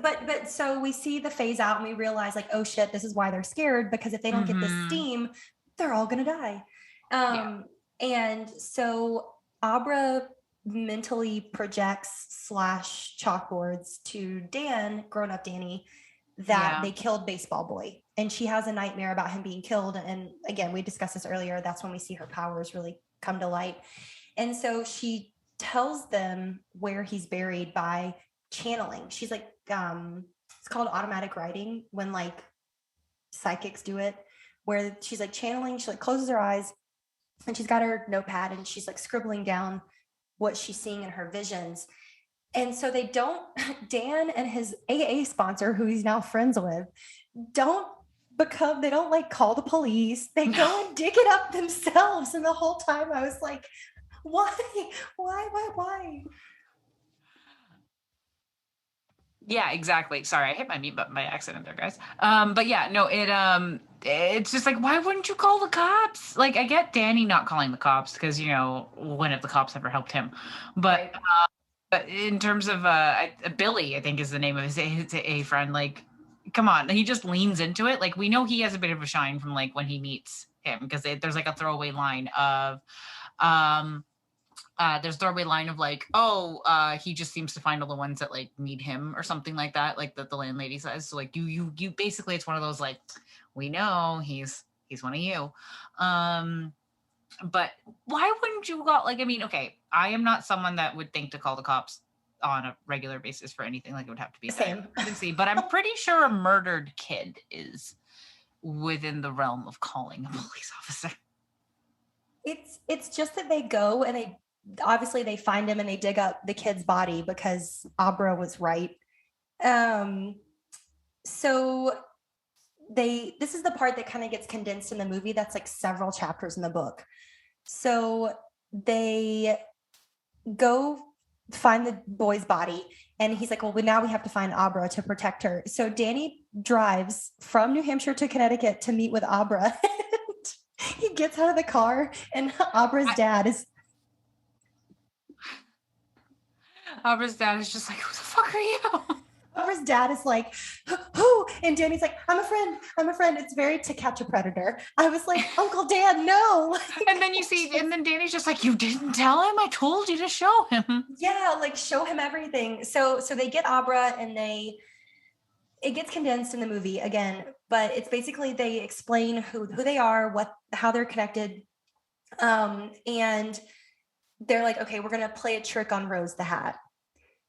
But so we see the phase out and we realize like, oh shit, this is why they're scared, because if they don't get the steam, they're all gonna die. And so Abra mentally projects / chalkboards to Dan, grown-up Danny, that they killed Baseball Boy. And she has a nightmare about him being killed. And again, we discussed this earlier. That's when we see her powers really come to light. And so she tells them where he's buried by channeling. She's like, it's called automatic writing when like psychics do it, where she's like channeling, she like closes her eyes, and she's got her notepad and she's like scribbling down what she's seeing in her visions. And so Dan and his AA sponsor, who he's now friends with, they don't like call the police. They go and dig it up themselves. And the whole time I was like, why? Yeah, exactly. Sorry, I hit my mute button by accident there, guys. But yeah, no, it's just like, why wouldn't you call the cops? Like, I get Danny not calling the cops because, when have the cops ever helped him? But but in terms of Billy, I think is the name of his A friend. Like, come on, he just leans into it. Like, we know he has a bit of a shine from like when he meets him, because there's like a throwaway line of there's a throwaway line of like, he just seems to find all the ones that like need him or something like that, like that the landlady says. So like you basically, it's one of those like, we know he's one of you. But why wouldn't you call, like, I mean, okay, I am not someone that would think to call the cops on a regular basis for anything. Like, it would have to be same. But I'm pretty sure a murdered kid is within the realm of calling a police officer. It's just that they go and they find him and they dig up the kid's body because Abra was right. So this is the part that kind of gets condensed in the movie that's like several chapters in the book. So they go find the boy's body, and he's like, well, now we have to find Abra to protect her. So Danny drives from New Hampshire to Connecticut to meet with Abra. He gets out of the car, and Abra's dad is just like, who the fuck are you? Abra's dad is like, who? And Danny's like, I'm a friend. It's very To Catch a Predator. I was like, Uncle Dan, no. And then and then Danny's just like, you didn't tell him? I told you to show him. Yeah, like show him everything. So they get Abra, and it gets condensed in the movie again, but it's basically they explain who they are, how they're connected. And they're like, okay, we're gonna play a trick on Rose the Hat.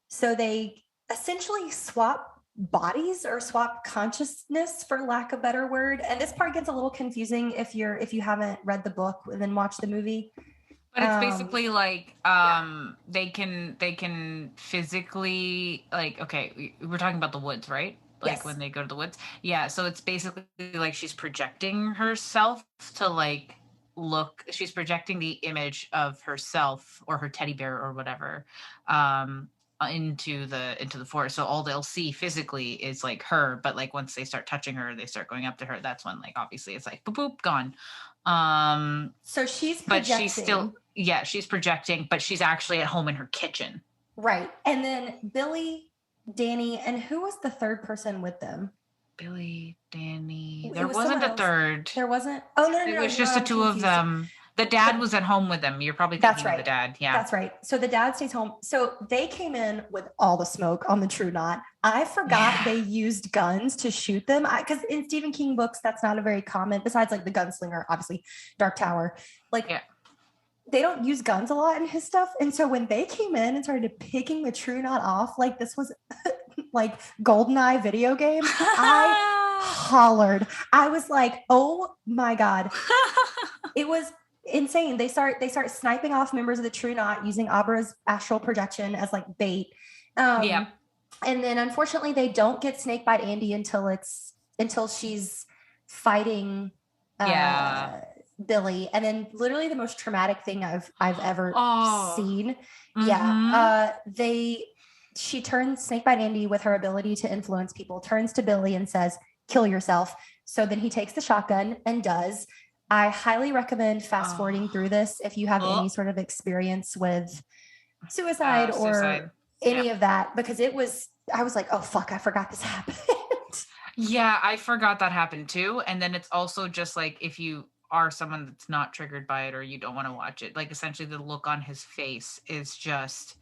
So they essentially swap bodies or swap consciousness, for lack of a better word. And this part gets a little confusing if you haven't read the book and then watch the movie. But it's basically like they can physically, like, okay, we're talking about the woods, right? Like yes. When they go to the woods. Yeah, so it's basically like she's projecting herself to like she's projecting the image of herself or her teddy bear or whatever into the forest. So all they'll see physically is like her, but like once they start touching her, they start going up to her, that's when like obviously it's like boop boop gone. So she's projecting. But she's still, yeah, she's projecting, but she's actually at home in her kitchen. Right. And then Billy, Danny, and who was the third person with them? Billy, Danny. There wasn't a third. There wasn't? Oh, no. It was just the two of them. The dad was at home with them. You're probably thinking of the dad. Yeah. That's right. So the dad stays home. So they came in with all the smoke on the True Knot. I forgot they used guns to shoot them. Because in Stephen King books, that's not a very common, besides like the gunslinger, obviously, Dark Tower. Like, they don't use guns a lot in his stuff. And so when they came in and started picking the True Knot off, like this was like GoldenEye video game, I hollered. I was like, oh my God. It was insane. They start sniping off members of the True Knot using Abra's astral projection as like bait. And then unfortunately they don't get Snakebite Andy until she's fighting Billy. And then literally the most traumatic thing I've ever seen. Mm-hmm. Yeah. She turns Snakebite Andy, with her ability to influence people, turns to Billy and says, kill yourself. So then he takes the shotgun and does. I highly recommend fast forwarding through this if you have any sort of experience with suicide or any of that, because I was like, oh fuck, I forgot this happened. Yeah, I forgot that happened too. And then it's also just like, if you are someone that's not triggered by it or you don't want to watch it, like essentially the look on his face is just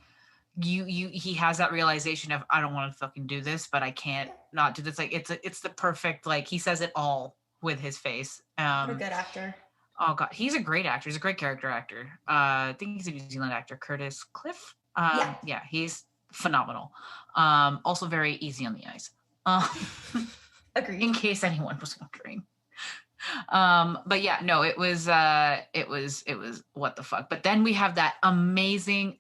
he has that realization of, I don't want to fucking do this, but I can't not do this. Like it's the perfect, like he says it all with his face. What a good actor. Oh God, he's a great actor. He's a great character actor. I think he's a New Zealand actor, Curtis Cliff. Yeah, he's phenomenal. Also very easy on the eyes. Agreed. In case anyone was wondering. But yeah, no, it was what the fuck. But then we have that amazing,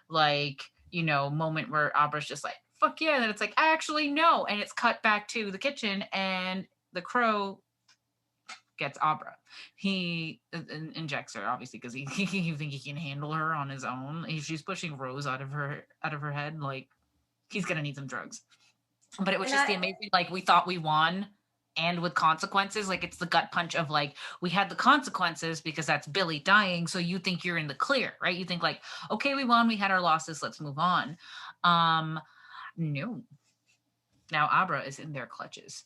like, you know, moment where Abra's just like, fuck yeah. And then it's like, actually, no. And it's cut back to the kitchen and the crow gets Abra. He injects her, obviously, because he think he can handle her on his own. If she's pushing Rose out of her head, like, he's gonna need some drugs. But it was just the amazing, like, we thought we won, and with consequences, like, it's the gut punch of like, we had the consequences because that's Billy dying, so you think you're in the clear, right? You think like, okay, we won, we had our losses, let's move on. No. Now Abra is in their clutches.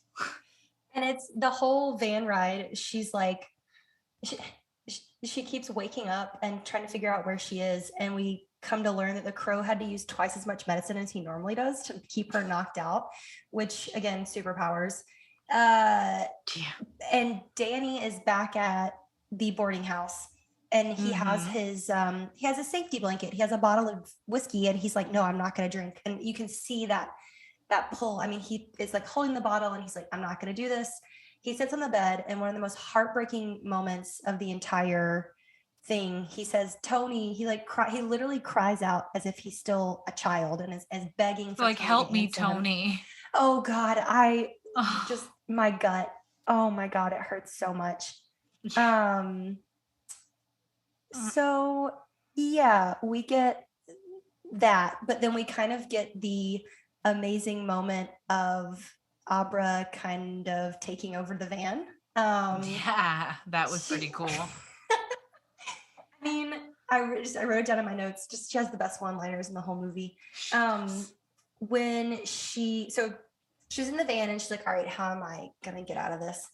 And it's the whole van ride. She's like, she keeps waking up and trying to figure out where she is. And we come to learn that the crow had to use twice as much medicine as he normally does to keep her knocked out, which again, superpowers. And Danny is back at the boarding house, and he has his he has a safety blanket. He has a bottle of whiskey, and he's like, no, I'm not going to drink. And you can see that pull. I mean, he is like holding the bottle and he's like, I'm not going to do this. He sits on the bed, and one of the most heartbreaking moments of the entire thing, he says, Tony, he literally cries out as if he's still a child and is begging for like, help me, Tony. Oh God, I just, Oh, my gut. Oh my God, it hurts so much. Um, so yeah, we get that, but then we kind of get the amazing moment of Abra kind of taking over the van. yeah, that was She, pretty cool. I mean, I wrote it down in my notes. Just she has the best one-liners in the whole movie. She Um, does. when she's in the van and she's like, "All right, how am I gonna get out of this?"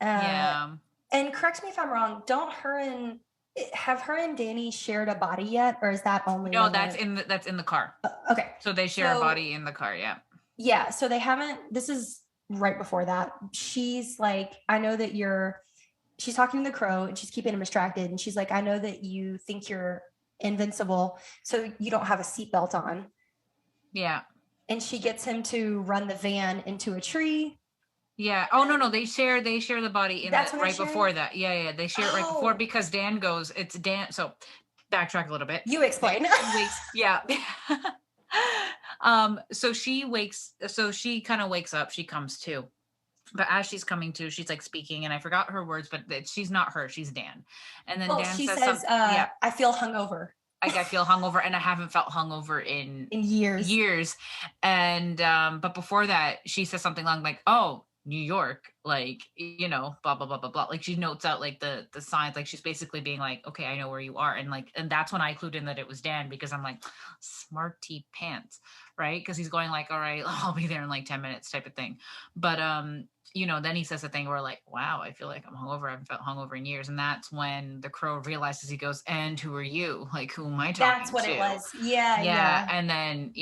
Uh, Yeah. and correct me if I'm wrong. Don't her and Danny shared a body yet, or is that only No, when they're that's in the car. okay? So they share a So body in the car. Yeah. yeah, so they haven't. This is right before that. She's like, I know that you're. She's talking to the crow and she's keeping him distracted. And she's like, I know that you think you're invincible, so you don't have a seatbelt on. Yeah. And she gets him to run the van into a tree. Yeah. Oh no, no, they share the body in the That's when they right share it. before that. Yeah, yeah, they share it right before Oh, because Dan goes, it's Dan. So backtrack a little bit. you explain. She wakes, yeah. So she kind of wakes up, she comes to. But as she's coming to, she's like speaking, and I forgot her words, but she's not her, she's Dan. And then Well, Dan she says says, something, yeah, I feel hungover like I feel hungover and I haven't felt hungover in in years. years. And but before that, she says something along like, "Oh, New York, like, you know, blah blah blah blah blah." Like she notes out like the signs, like she's basically being like, "Okay, I know where you are." And like, and that's when I clued in that it was Dan because I'm like, smarty pants, right? Because he's going like, "All right, I'll be there in like 10 minutes," type of thing. But then he says a thing where like, wow, I feel like I'm hungover. I haven't felt hungover in years. And that's when the crow realizes, he goes, and who are you? Like, who am I That's talking what it to? was. Yeah, Yeah. yeah. And then,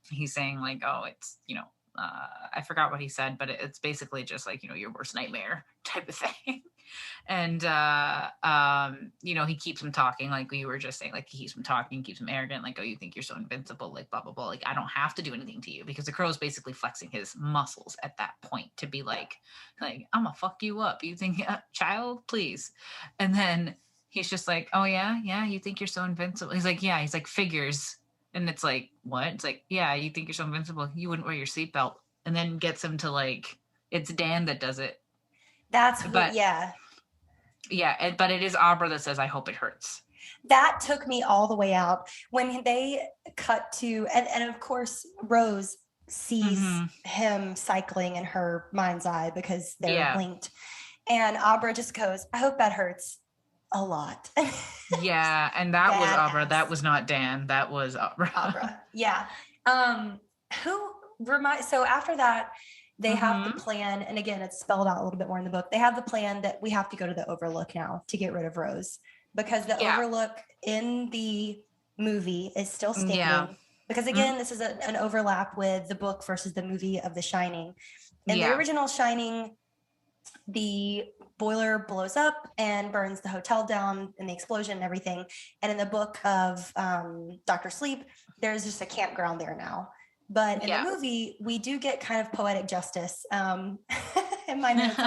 he's saying like, oh, it's, I forgot what he said, but it's basically just like, your worst nightmare type of thing. And he keeps him talking, like we were just saying, like he keeps him talking, keeps him arrogant, like, oh, you think you're so invincible, like blah blah blah, like I don't have to do anything to you, because the crow is basically flexing his muscles at that point to be like I'm gonna fuck you up, you think, child, please. And then he's just like, oh yeah, you think you're so invincible, he's like, yeah, he's like, figures. And it's like, what? It's like, yeah, you think you're so invincible, you wouldn't wear your seatbelt. And then gets him to like, it's Dan that does it. That's what, But yeah. yeah, but it is Abra that says, "I hope it hurts." That took me all the way out when they cut to, and of course, Rose sees Hmm. him cycling in her mind's eye because they're Yeah, linked. And Abra just goes, I hope that hurts a lot. yeah, and that was Abra. That Badass. was not Dan. That was Abra. Abra. Yeah. Um, so after that, they have the Hmm. plan, and again, it's spelled out a little bit more in the book. They have the plan that we have to go to the Overlook now to get rid of Rose, because the Yeah, Overlook in the movie is still yeah, standing. Because mhm, again, this is an overlap with the book versus the movie of The Shining. In the yeah, original Shining, the boiler blows up and burns the hotel down in the explosion and everything. And in the book of Dr. Sleep, there's just a campground there now. But in the yeah. movie, we do get kind of poetic justice. In my notes,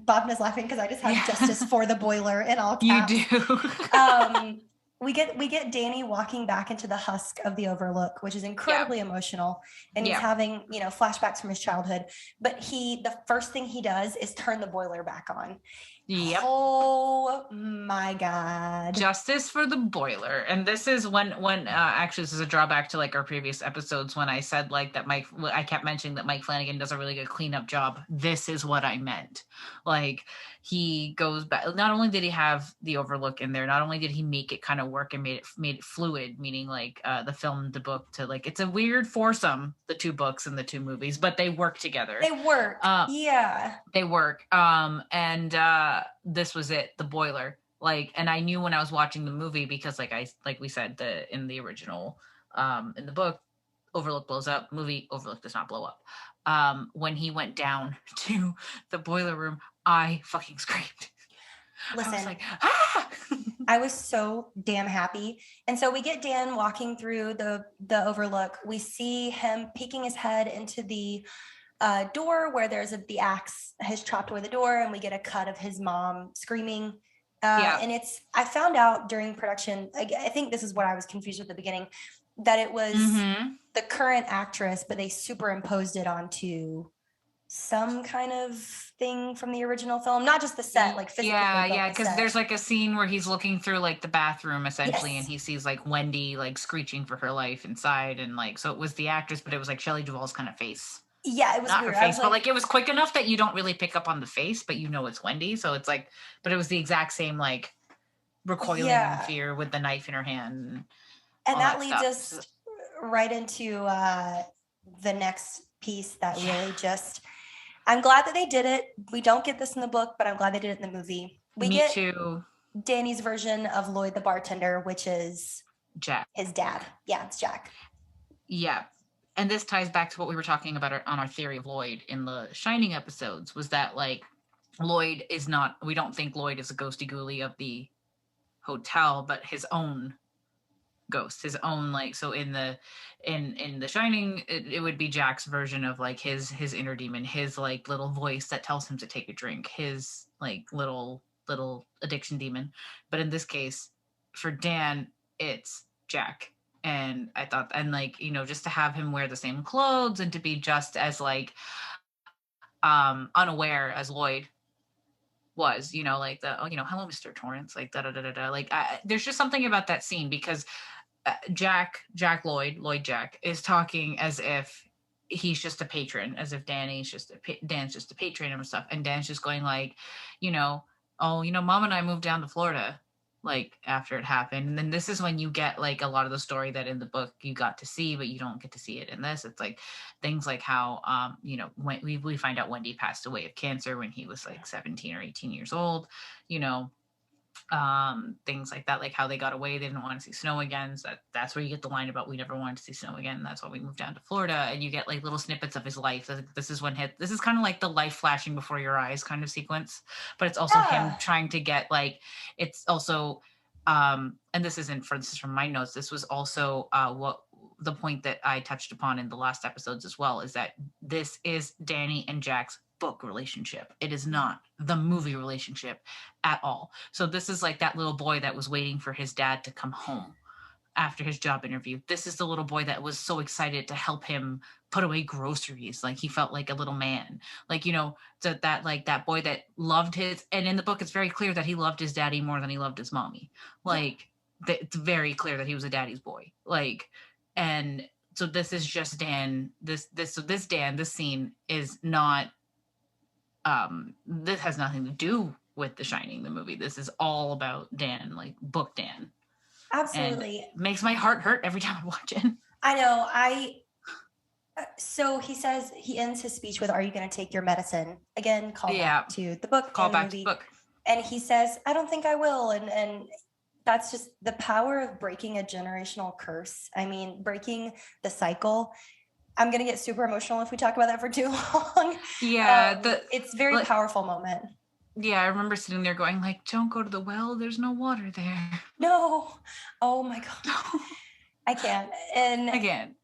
Bhavna's laughing because I just have justice Yeah, for the boiler in all you caps. do. Um, we get Danny walking back into the husk of the Overlook, which is Yeah, incredibly emotional, and he's yeah, having flashbacks from his childhood. But the first thing he does is turn the boiler back on. yep. Oh my god! Justice for the boiler. And this is when actually, this is a drawback to like our previous episodes when I said like that I kept mentioning that Mike Flanagan does a really good cleanup job. This is what I meant. Like, he goes back, not only did he have the Overlook in there, not only did he make it kind of work and made it fluid, meaning like the film, the book, to like, it's a weird foursome, the two books and the two movies, but they work together. They work, uh yeah. they work. And this was it, the boiler. Like, and I knew when I was watching the movie, because like we said, in the original, in the book, Overlook blows up. Movie, Overlook does not blow up. When he went down to the boiler room, I fucking screamed. I was Listen, like, ah. I was so damn happy. And so we get Dan walking through the Overlook. We see him peeking his head into the door where the axe has chopped away the door, and we get a cut of his mom screaming. Yeah. And I found out during production, I think this is what I was confused with at the beginning. that it was the current actress, but they superimposed it onto some kind of thing from the original film, not just the set, like physically. Yeah, because there's like a scene where he's looking through like the bathroom essentially, Yes. and he sees like Wendy like screeching for her life inside, and like so it was the actress, but it was like Shelley Duvall's kind of face. Yeah, it was Not weird. her I was face, but like it was quick enough that you don't really pick up on the face, but you know it's Wendy. So it's like, but it was the exact same like recoiling in fear with the knife in her hand, and all that that leads stuff. us right into the next piece that really just. I'm glad that they did it. We don't get this in the book, but I'm glad they did it in the movie. We Me get too. Danny's version of Lloyd the bartender, which is Jack. his dad. Yeah, it's Jack. Yeah. And this ties back to what we were talking about on our theory of Lloyd in the Shining episodes, was that like Lloyd is not, we don't think Lloyd is a ghosty ghoulie of the hotel, but his own ghost, his own, like, so in the Shining, it would be Jack's version of like his inner demon, his like little voice that tells him to take a drink, his like little addiction demon. But in this case, for Dan, it's Jack. And I thought, and like, you know, just to have him wear the same clothes and to be just as like unaware as Lloyd was, you know, like the, oh, you know, hello Mr. Torrance, like da da da da da, like there's just something about that scene because Lloyd Jack is talking as if he's just a patron, as if Dan's just a patron and stuff, and Dan's just going like, you know, oh, you know, Mom and I moved down to Florida, like after it happened, and then this is when you get like a lot of the story that in the book you got to see, but you don't get to see it in this. It's like things like how, you know, when we find out Wendy passed away of cancer when he was like 17 or 18 years old, you know, things like that, like how they got away, they didn't want to see snow again, so that's where you get the line about we never wanted to see snow again, that's why we moved down to Florida. And you get like little snippets of his life. This is when this is kind of like the life flashing before your eyes kind of sequence, but it's also him trying to get like, it's also and this isn't, for instance, from my notes, this was also what the point that I touched upon in the last episodes as well, is that this is Danny and Jack's book relationship. It is not the movie relationship at all. So this is like that little boy that was waiting for his dad to come home after his job interview. This is the little boy that was so excited to help him put away groceries. Like he felt like a little man. Like, you know, that like that boy that loved his, and in the book it's very clear that he loved his daddy more than he loved his mommy. Like it's very clear that he was a daddy's boy. Like, and so this is just Dan. This scene is not this has nothing to do with The Shining, the movie. This is all about Dan, like book Dan. Absolutely. And makes my heart hurt every time I watch it. I know. So he says, he ends his speech with, "Are you going to take your medicine?" Again, call back to the book. Call back to the book. And he says, "I don't think I will." And that's just the power of breaking a generational curse. I mean, breaking the cycle. I'm going to get super emotional if we talk about that for too long. Yeah. It's a very powerful moment. Yeah, I remember sitting there going like, don't go to the well. There's no water there. No. Oh my God. I can't. And again,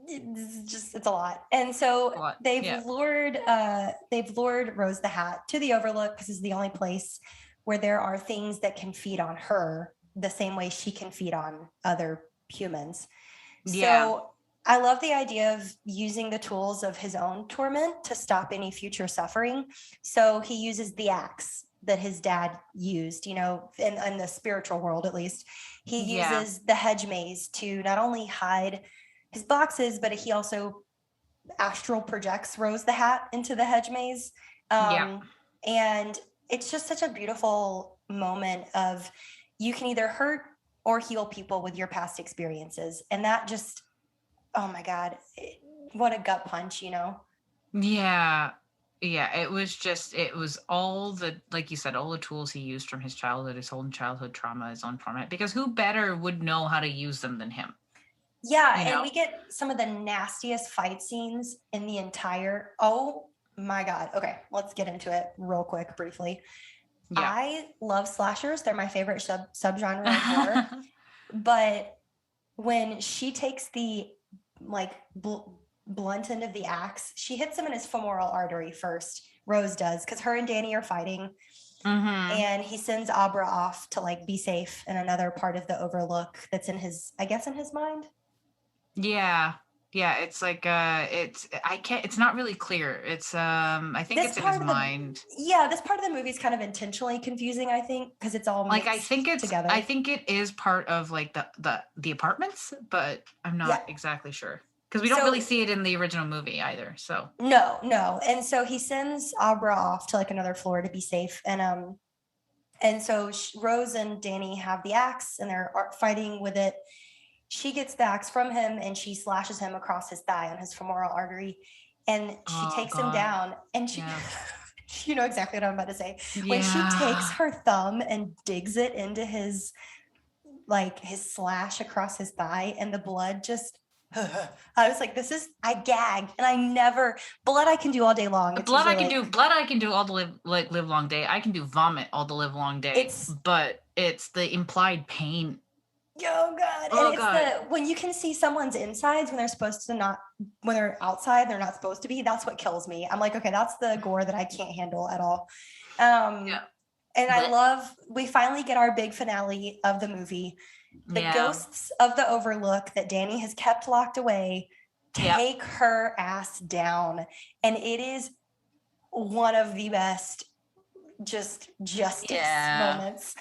it's a lot. And so they've lured Rose the Hat to the Overlook because it's the only place where there are things that can feed on her the same way she can feed on other humans. Yeah. So I love the idea of using the tools of his own torment to stop any future suffering. So he uses the axe that his dad used, you know, in the spiritual world, at least. He uses the hedge maze to not only hide his boxes, but he also astral projects Rose the Hat into the hedge maze. And it's just such a beautiful moment of, you can either hurt or heal people with your past experiences. And that just, oh my God, what a gut punch, you know? Yeah. Yeah, it was all the, like you said, all the tools he used from his childhood, his own childhood trauma, his own torment, because who better would know how to use them than him? Yeah, you know? And we get some of the nastiest fight scenes in the entire, oh my God. Okay, let's get into it real quick, briefly. Yeah. I love slashers. They're my favorite subgenre of horror. But when she takes the like blunt end of the axe, she hits him in his femoral artery first. Rose does, because her and Danny are fighting. And he sends Abra off to like be safe in another part of the Overlook that's in his, I guess, in his mind. Yeah. Yeah, it's like it's not really clear. It's I think This it's in his part of the mind. this part of the movie is kind of intentionally confusing, I think, because it's all Like mixed I together. think it is part of like the apartments, but I'm Yeah. not exactly sure. Because we don't really So see it in the original movie either. So no. And so he sends Abra off to like another floor to be safe. And so Rose and Danny have the axe and they're fighting with it. She gets the axe from him and she slashes him across his thigh on his femoral artery. And she oh takes him god. down and she, Yeah. you know exactly what I'm about to say. When she takes Yeah. her thumb and digs it into his, like his slash across his thigh and the blood just, I was like, I gagged and I never, blood I can do all day long. It's usually like, Blood I can do all the live long day. I can do vomit all the live long day. it's But it's the implied pain. oh god. And Oh it's god. when you can see someone's insides when they're supposed to not, when they're outside they're not supposed to be, that's what kills me. I'm like, okay, that's the gore that I can't handle at all. um Yeah. and I But love, we finally get our big finale of the movie. The yeah. ghosts of the Overlook that Danny has kept locked away Yep. take her ass down, and it is one of the best just justice Yeah. moments.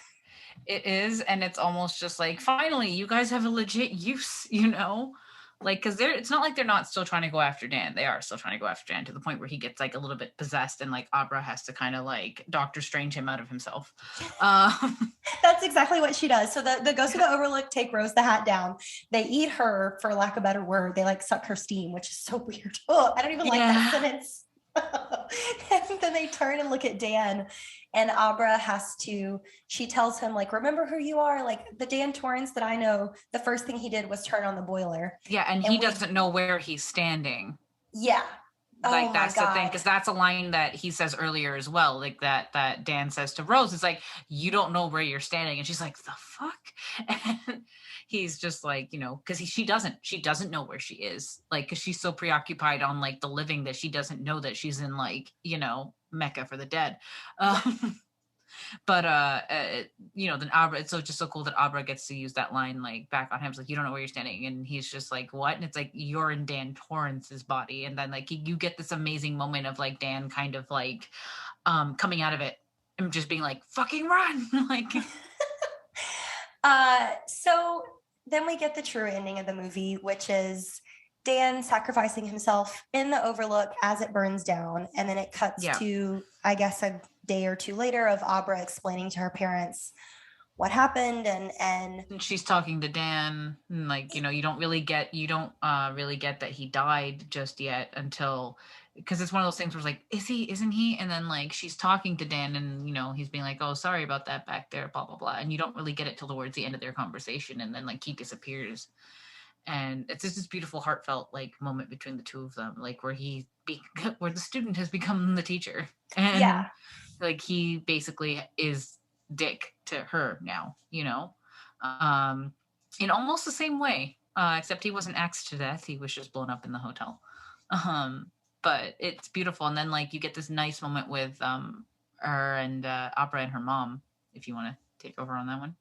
It is, and it's almost just like, finally, you guys have a legit use, you know? Like, because it's not like they're not still trying to go after Dan. They are still trying to go after Dan to the point where he gets like a little bit possessed, and like Abra has to kind of like Doctor Strange him out of himself. Um, That's exactly what she does. So the ghosts of the Overlook take Rose the Hat down. They eat her, for lack of a better word. They like suck her steam, which is so weird. Oh, I don't even like that yeah. sentence. And then they turn and look at Dan, and Abra has to, she tells him, like, remember who you are? Like, the Dan Torrance that I know, the first thing he did was turn on the boiler. Yeah, and he And we, doesn't know where he's standing. yeah. Oh Like my that's the thing, God. because that's a line that he says earlier as well, like that Dan says to Rose. It's like, you don't know where you're standing, and she's like, the fuck. And he's just like, because she doesn't know where she is, like, because she's so preoccupied on like the living that she doesn't know that she's in, like, Mecca for the dead. Yeah. But then Abra, it's just so cool that Abra gets to use that line like back on him. It's like, you don't know where you're standing, and he's just like, what? And it's like, you're in Dan Torrance's body, and then like you get this amazing moment of like Dan kind of like coming out of it and just being like, fucking run. Like, So then we get the true ending of the movie, which is Dan sacrificing himself in the Overlook as it burns down. And then it cuts yeah. to, I guess, a day or two later of Abra explaining to her parents what happened. And she's talking to Dan, and like, you don't really get that he died just yet, until, because it's one of those things where it's like, is he, isn't he? And then like she's talking to Dan, and he's being like, oh, sorry about that back there, blah blah blah, and you don't really get it till towards the end of their conversation, and then like he disappears. And it's just this beautiful heartfelt like moment between the two of them, like where the student has become the teacher, yeah. and like he basically is Dick to her now, um, in almost the same way, except he wasn't axed to death. He was just blown up in the hotel. Um, but it's beautiful. And then like you get this nice moment with her and Opera and her mom, if you want to take over on that one.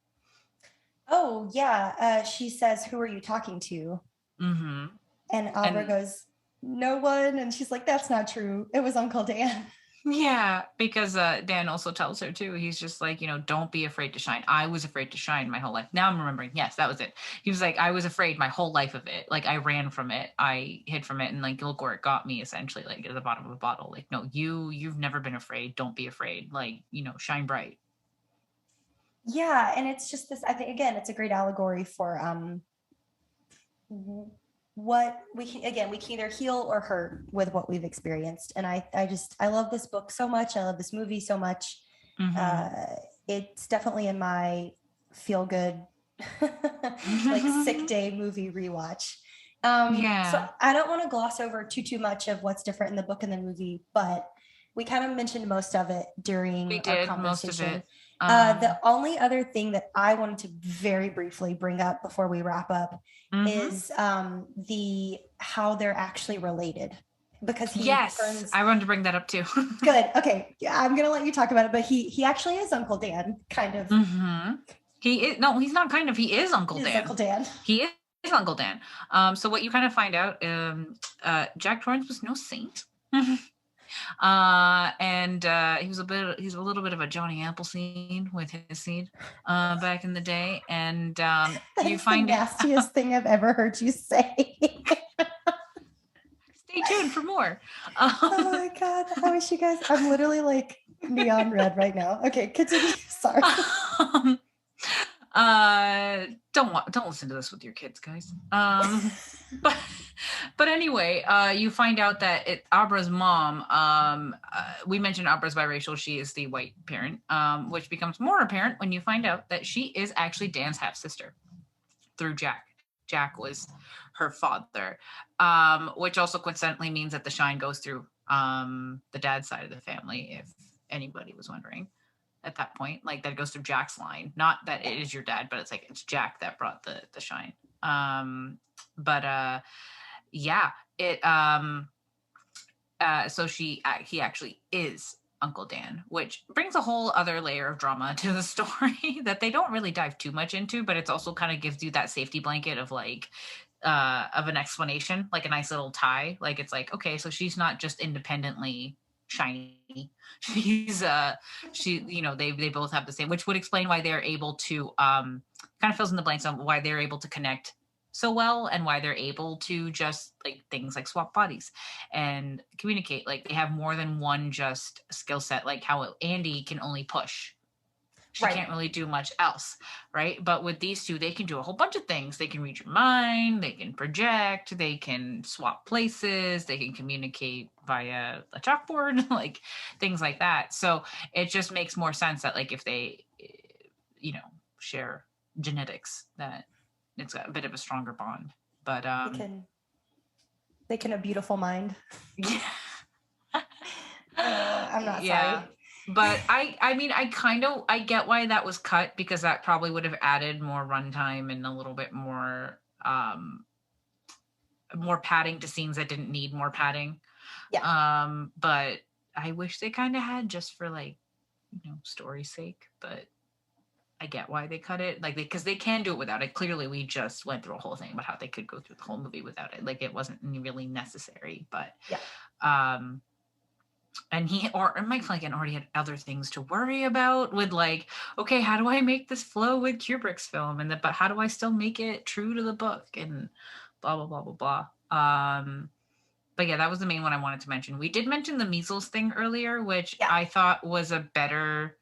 Oh, yeah. She says, who are you talking to? Mm-hmm. And Abra And goes, no one. And she's like, that's not true. It was Uncle Dan. yeah, because Dan also tells her too. He's just like, don't be afraid to shine. I was afraid to shine my whole life. Now I'm remembering. Yes, that was it. He was like, I was afraid my whole life of it. Like I ran from it. I hid from it, and like look where it got me. Essentially, like at the bottom of a bottle. Like, no, you've never been afraid. Don't be afraid. Like, shine bright. Yeah. And it's just this, I think, again, it's a great allegory for what we can, again, we can either heal or hurt with what we've experienced. And I love this book so much. I love this movie so much. Mm-hmm. It's definitely in my feel good like sick day movie rewatch. So Yeah, I don't want to gloss over too much of what's different in the book and the movie, but we kind of mentioned most of it we during our did most of conversation. it. The only other thing that I wanted to very briefly bring up before we wrap up Mm-hmm. is the how they're actually related, because he Yes, turns I wanted to bring that up too. good. Okay, yeah, I'm gonna let you talk about it, but he actually is Uncle Dan, kind of. Mm-hmm. He is, no, he's not kind of. He is Uncle He is Dan. Uncle Dan. He It's Uncle Dan. So what you kind of find out, Jack Torrance was no saint. And he's a little bit of a Johnny Appleseed with his seed back in the day. And That you is the find nastiest thing I've ever heard you say. stay tuned for more. Oh my God. I wish you guys, I'm literally like neon red right now. Okay, continue. Sorry. Um, don't listen to this with your kids, guys. But anyway, you find out that Abra's mom. We mentioned Abra's biracial. She is the white parent, which becomes more apparent when you find out that she is actually Dan's half sister through Jack. Jack was her father, which also coincidentally means that the shine goes through the dad's side of the family. If anybody was wondering at that point, like that goes through Jack's line. Not that it is your dad, but it's like it's Jack that brought the shine. But yeah, it so he actually is Uncle Dan, which brings a whole other layer of drama to the story that they don't really dive too much into, but it's also kind of gives you that safety blanket of like of an explanation, like a nice little tie. Like it's like, okay, so she's not just independently shiny. She's they both have the same, which would explain why they're able to kind of fills in the blanks on why they're able to connect so well and why they're able to just like things like swap bodies and communicate. Like they have more than one just skill set, like how Andy can only push. She Right. can't really do much else, right? But with these two, they can do a whole bunch of things. They can read your mind, they can project, they can swap places, they can communicate via a chalkboard, like things like that. So it just makes more sense that like if they, share genetics, that it's a bit of a stronger bond. But They can a beautiful mind. yeah. I'm not Yeah. sorry. But I mean I get why that was cut because that probably would have added more runtime and a little bit more padding to scenes that didn't need more padding. Yeah. But I wish they kind of had just for like, story's sake, but I get why they cut it. Like because they can do it without it. Clearly we just went through a whole thing about how they could go through the whole movie without it. Like it wasn't really necessary, but Yeah. um and Mike Flanagan already had other things to worry about with like, okay, how do I make this flow with Kubrick's film, but how do I still make it true to the book and blah blah blah blah blah. But yeah, that was the main one I wanted to mention. We did mention the measles thing earlier, which Yeah. I thought was a better.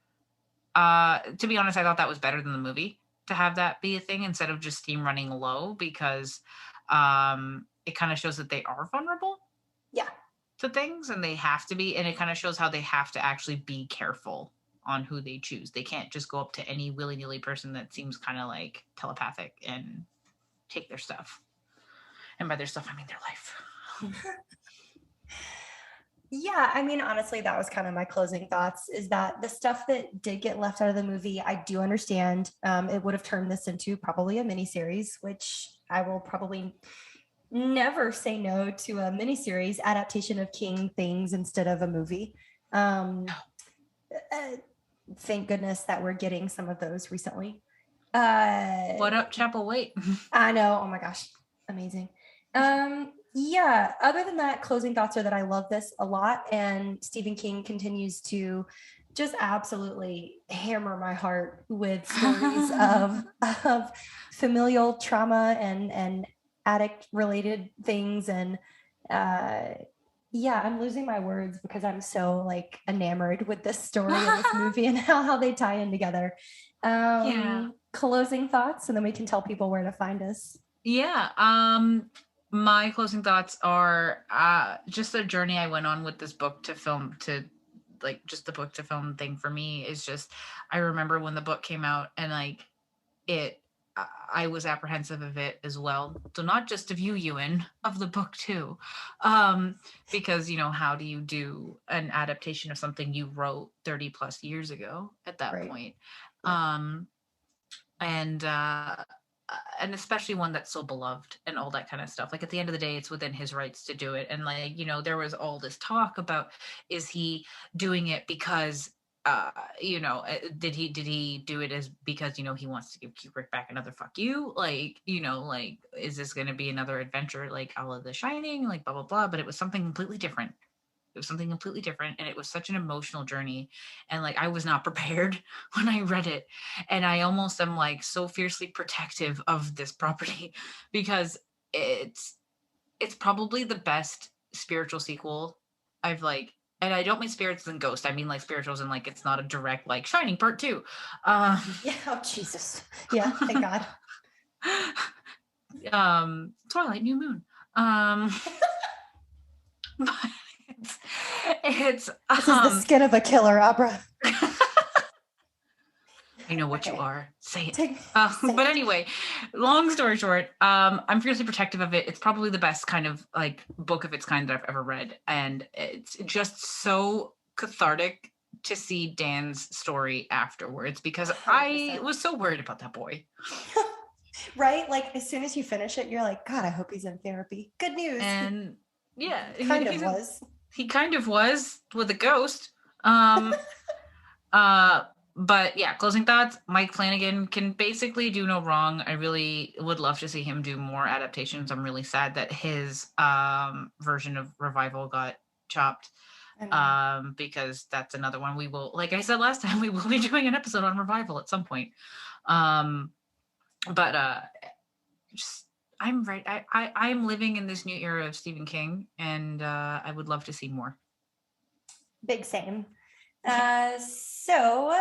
To be honest, I thought that was better than the movie to have that be a thing instead of just steam running low because it kind of shows that they are vulnerable Yeah. to things and they have to be, and it kind of shows how they have to actually be careful on who they choose. They can't just go up to any willy-nilly person that seems kind of like telepathic and take their stuff. And by their stuff I mean their life. Yeah, I mean, honestly, that was kind of my closing thoughts is that the stuff that did get left out of the movie, I do understand. It would have turned this into probably a miniseries, which I will probably never say no to a miniseries adaptation of King things instead of a movie. Um, uh, thank goodness that we're getting some of those recently. What up, Chapel? Wait. I know. Oh my gosh. Amazing. Yeah, other than that, closing thoughts are that I love this a lot. And Stephen King continues to just absolutely hammer my heart with stories of familial trauma and addict related things. And yeah, I'm losing my words because I'm so like enamored with this story and this movie and how they tie in together. Yeah. Closing thoughts, and then we can tell people where to find us. Yeah. My closing thoughts are just the journey I went on with this book to film to like just the book to film thing for me is just I remember when the book came out and like it I was apprehensive of it as well. So not just of you, Ewan, of the book too. Because how do you do an adaptation of something you wrote 30 plus years ago at that Right. point? Yeah. And and especially one that's so beloved and all that kind of stuff. Like at the end of the day, it's within his rights to do it. And like, there was all this talk about is he doing it because did he do it as because he wants to give Kubrick back another fuck you, like, like, is this going to be another adventure like all of The Shining, like blah blah blah, but it was something completely different. It was something completely different, and it was such an emotional journey, and like I was not prepared when I read it, and I almost am like so fiercely protective of this property because it's it's probably the best spiritual sequel I've like, and I don't mean spirits and ghosts. I mean like spirituals and like it's not a direct like Shining Part Two. Yeah. Oh Jesus. Yeah. Thank God. Twilight, New Moon. Um, but it's This is the skin of a killer, Abra. I know what you are. Say it. Say But it. anyway, long story short, I'm fiercely protective of it. It's probably the best kind of like book of its kind that I've ever read, and it's just so cathartic to see Dan's story afterwards because I 100%. was so worried about that boy. Right? Like as soon as you finish it, you're like, God, I hope he's in therapy. Good news. And yeah, Kind of was. he kind of was with a ghost. Um, uh, but yeah, closing thoughts. Mike Flanagan can basically do no wrong. I really would love to see him do more adaptations. I'm really sad that his version of Revival got chopped. Because that's another one we will, like I said last time, we will be doing an episode on Revival at some point. Um, but just I'm right. I'm living in this new era of Stephen King, and I would love to see more. Big same. So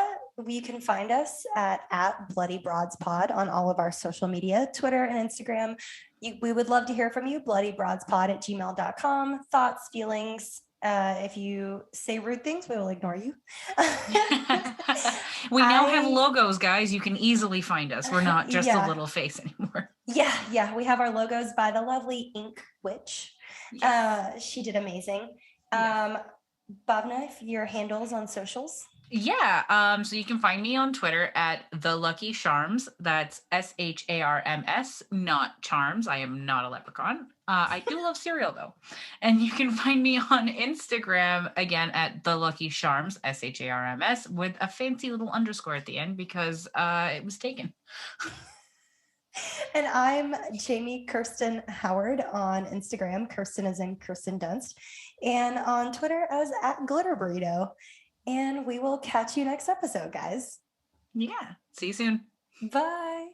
you can find us at Bloody Broads Pod on all of our social media, Twitter and Instagram. We would love to hear from you, bloodybroadspod@gmail.com. Thoughts, feelings. If you say rude things, we will ignore you. We now have logos, guys. You can easily find us. We're not just a little face anymore. Yeah. We have our logos by the lovely Ink Witch. Yes. She did amazing. Yes. Bhavna, your handles on socials. Yeah. So you can find me on Twitter at The Lucky Charms. That's SHARMS, not Charms. I am not a leprechaun. I do love cereal though. And you can find me on Instagram again at The Lucky Charms, SHARMS, with a fancy little underscore at the end because it was taken. And I'm Jamie Kirsten Howard on Instagram. Kirsten is in Kirsten Dunst. And on Twitter, I was at Glitter Burrito. And we will catch you next episode, guys. Yeah. See you soon. Bye.